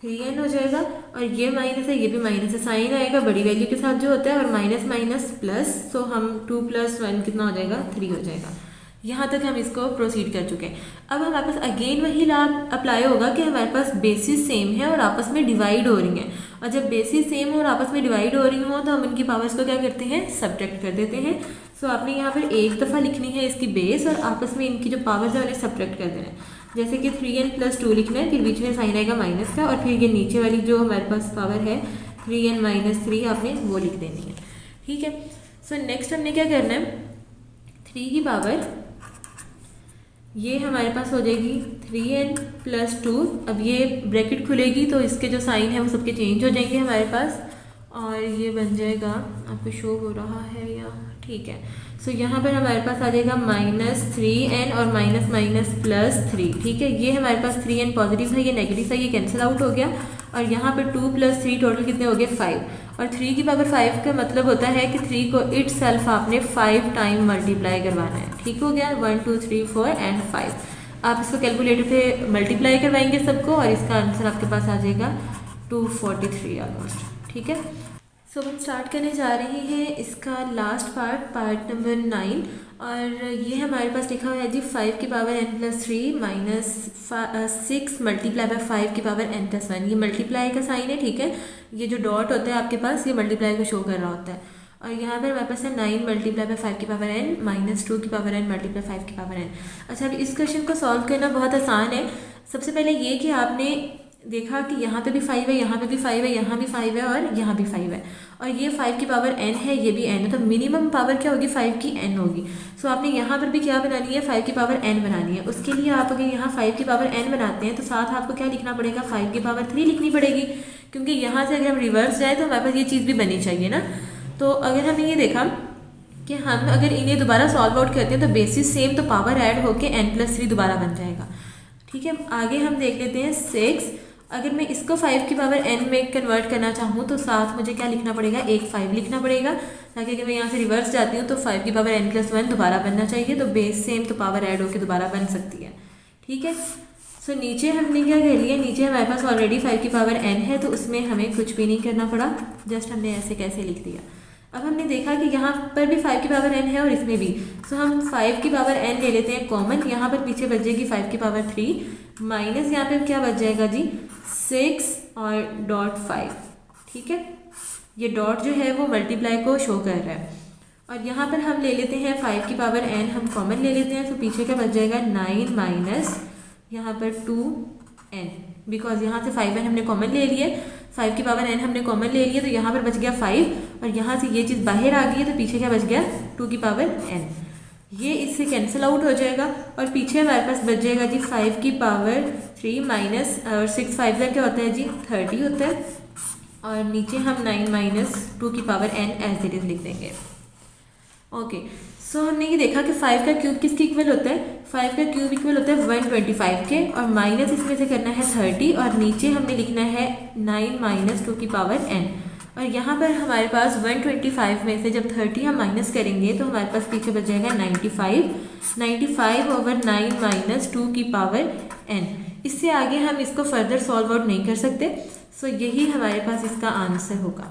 3n हो जाएगा, और ये माइनस है, ये भी माइनस है, साइन आएगा बड़ी वैल्यू के साथ जो होता है, और माइनस माइनस प्लस, तो हम 2 प्लस 1 कितना हो जाएगा, 3 हो जाएगा। यहाँ तक हम इसको प्रोसीड कर चुके हैं। अब हमारे पास अगेन वही लॉ अप्लाई होगा कि हमारे पास बेसिस सेम है और आपस में डिवाइड हो रही हैं, और जब बेसिस सेम और आपस में डिवाइड हो रही हो तो हम इनकी पावर्स को क्या करते हैं, सब्ट्रैक्ट कर देते हैं। सो आपने यहाँ पर एक दफ़ा लिखनी है इसकी बेस, और आपस में इनकी जो पावर्स है उन्हें सब्ट्रैक्ट कर देना है। जैसे कि 3n प्लस 2 लिखना है, फिर बीच में साइन आएगा माइनस का, और फिर ये नीचे वाली जो हमारे पास पावर है 3n माइनस 3 आपने वो लिख देनी है। ठीक है, सो नेक्स्ट हमने क्या करना है, 3 की पावर ये हमारे पास हो जाएगी 3n प्लस 2, अब ये ब्रैकेट खुलेगी तो इसके जो साइन है वो सबके चेंज हो जाएंगे हमारे पास, और ये बन जाएगा, आपको शो हो रहा है या, ठीक है। सो यहाँ पर हमारे पास आ जाएगा माइनस 3n और माइनस माइनस प्लस 3। ठीक है, ये हमारे पास 3n पॉजिटिव है, ये नेगेटिव है, ये कैंसिल आउट हो गया, और यहाँ पर 2 प्लस 3 टोटल कितने हो गए, 5, और 3 की पावर 5 का मतलब होता है कि 3 को इट सेल्फ आपने 5 टाइम मल्टीप्लाई करवाना है। ठीक हो गया, 1 2 3 4 एंड 5। आप इसको कैलकुलेटर पे मल्टीप्लाई करवाएंगे सबको, और इसका आंसर आपके पास आ जाएगा 243 ऑलमोस्ट। ठीक है, सो हम स्टार्ट करने जा रहे हैं इसका लास्ट पार्ट नंबर 9, और ये हमारे पास लिखा हुआ है जी 5 की power n plus 3 minus 6 multiply by 5 की पावर n प्लस 1। ये मल्टीप्लाई का साइन है। ठीक है, ये जो डॉट होता है आपके पास ये मल्टीप्लाई को शो कर रहा होता है, और यहाँ पर हमारे पास है 9 मल्टीप्लाई बाय 5 की पावर n माइनस 2 की पावर n मल्टीप्लाई 5 की पावर n। अच्छा, अब इस क्वेश्चन को सॉल्व करना बहुत आसान है। सबसे पहले ये कि आपने देखा कि यहाँ पे भी 5 है, यहाँ पे भी 5 है, यहाँ भी 5 है, और यहाँ भी 5 है, और ये 5 की पावर n है, ये भी n है, तो मिनिमम पावर क्या होगी, 5 की n होगी। सो आपने यहाँ पर भी क्या बनानी है, 5 की पावर n बनानी है। उसके लिए आप अगर यहाँ 5 की पावर n बनाते हैं तो साथ आपको क्या लिखना पड़ेगा, 5 की पावर 3 लिखनी पड़ेगी, क्योंकि यहाँ से अगर हम रिवर्स जाए तो हमारे पास ये चीज़ भी बनी चाहिए ना। तो अगर हमने ये देखा कि हम अगर इन्हें दोबारा सॉल्व आउट करते हैं तो बेसिस सेम, तो पावर ऐड होकर n प्लस 3 दोबारा बन जाएगा। ठीक है, आगे हम देख लेते हैं 6। अगर मैं इसको 5 की पावर n में कन्वर्ट करना चाहूँ तो साथ मुझे क्या लिखना पड़ेगा, एक 5 लिखना पड़ेगा, ताकि अगर मैं यहाँ से रिवर्स जाती हूँ तो 5 की पावर n प्लस 1 दोबारा बनना चाहिए, तो बेस सेम तो पावर ऐड होकर दोबारा बन सकती है। ठीक है, सो नीचे हमने क्या कर लिया, नीचे हमारे पास ऑलरेडी 5 की पावर n है, तो उसमें हमें कुछ भी नहीं करना पड़ा, जस्ट हमने ऐसे कैसे लिख दिया। अब हमने देखा कि यहाँ पर भी 5 की पावर n है और इसमें भी, सो हम 5 की पावर n ले लेते हैं कॉमन, यहाँ पर पीछे बच जाएगी 5 की पावर 3 माइनस यहाँ पे क्या बच जाएगा जी 6 और डॉट 5। ठीक है, ये डॉट जो है वो मल्टीप्लाई को शो कर रहा है, और यहाँ पर हम ले लेते हैं 5 की पावर n हम कॉमन ले लेते हैं, तो पीछे क्या बच जाएगा 9 माइनस यहाँ पर 2n, बिकॉज यहाँ से 5n हमने कॉमन ले लिए, 5 की पावर n हमने कॉमन ले लिया, तो यहाँ पर बच गया 5, और यहाँ से ये चीज़ बाहर आ गई है, तो पीछे क्या बच गया 2 की पावर n, ये इससे कैंसिल आउट हो जाएगा, और पीछे हमारे पास बच जाएगा जी 5 की पावर 3 माइनस, और 6 5 का क्या होता है जी 30 होता है, और नीचे हम 9 माइनस 2 की power n as it is लिख देंगे। ओके, सो हमने ये देखा कि 5 का क्यूब किसके इक्वल होता है, 5 का क्यूब इक्वल होता है 125 के, और माइनस इसमें से करना है 30, और नीचे हमने लिखना है 9 माइनस 2 की पावर n। और यहाँ पर हमारे पास 125 में से जब 30 हम माइनस करेंगे तो हमारे पास पीछे बच जाएगा 95/9 माइनस 2 की पावर n। इससे आगे हम इसको फर्दर सॉल्व आउट नहीं कर सकते। सो यही हमारे पास इसका आंसर होगा।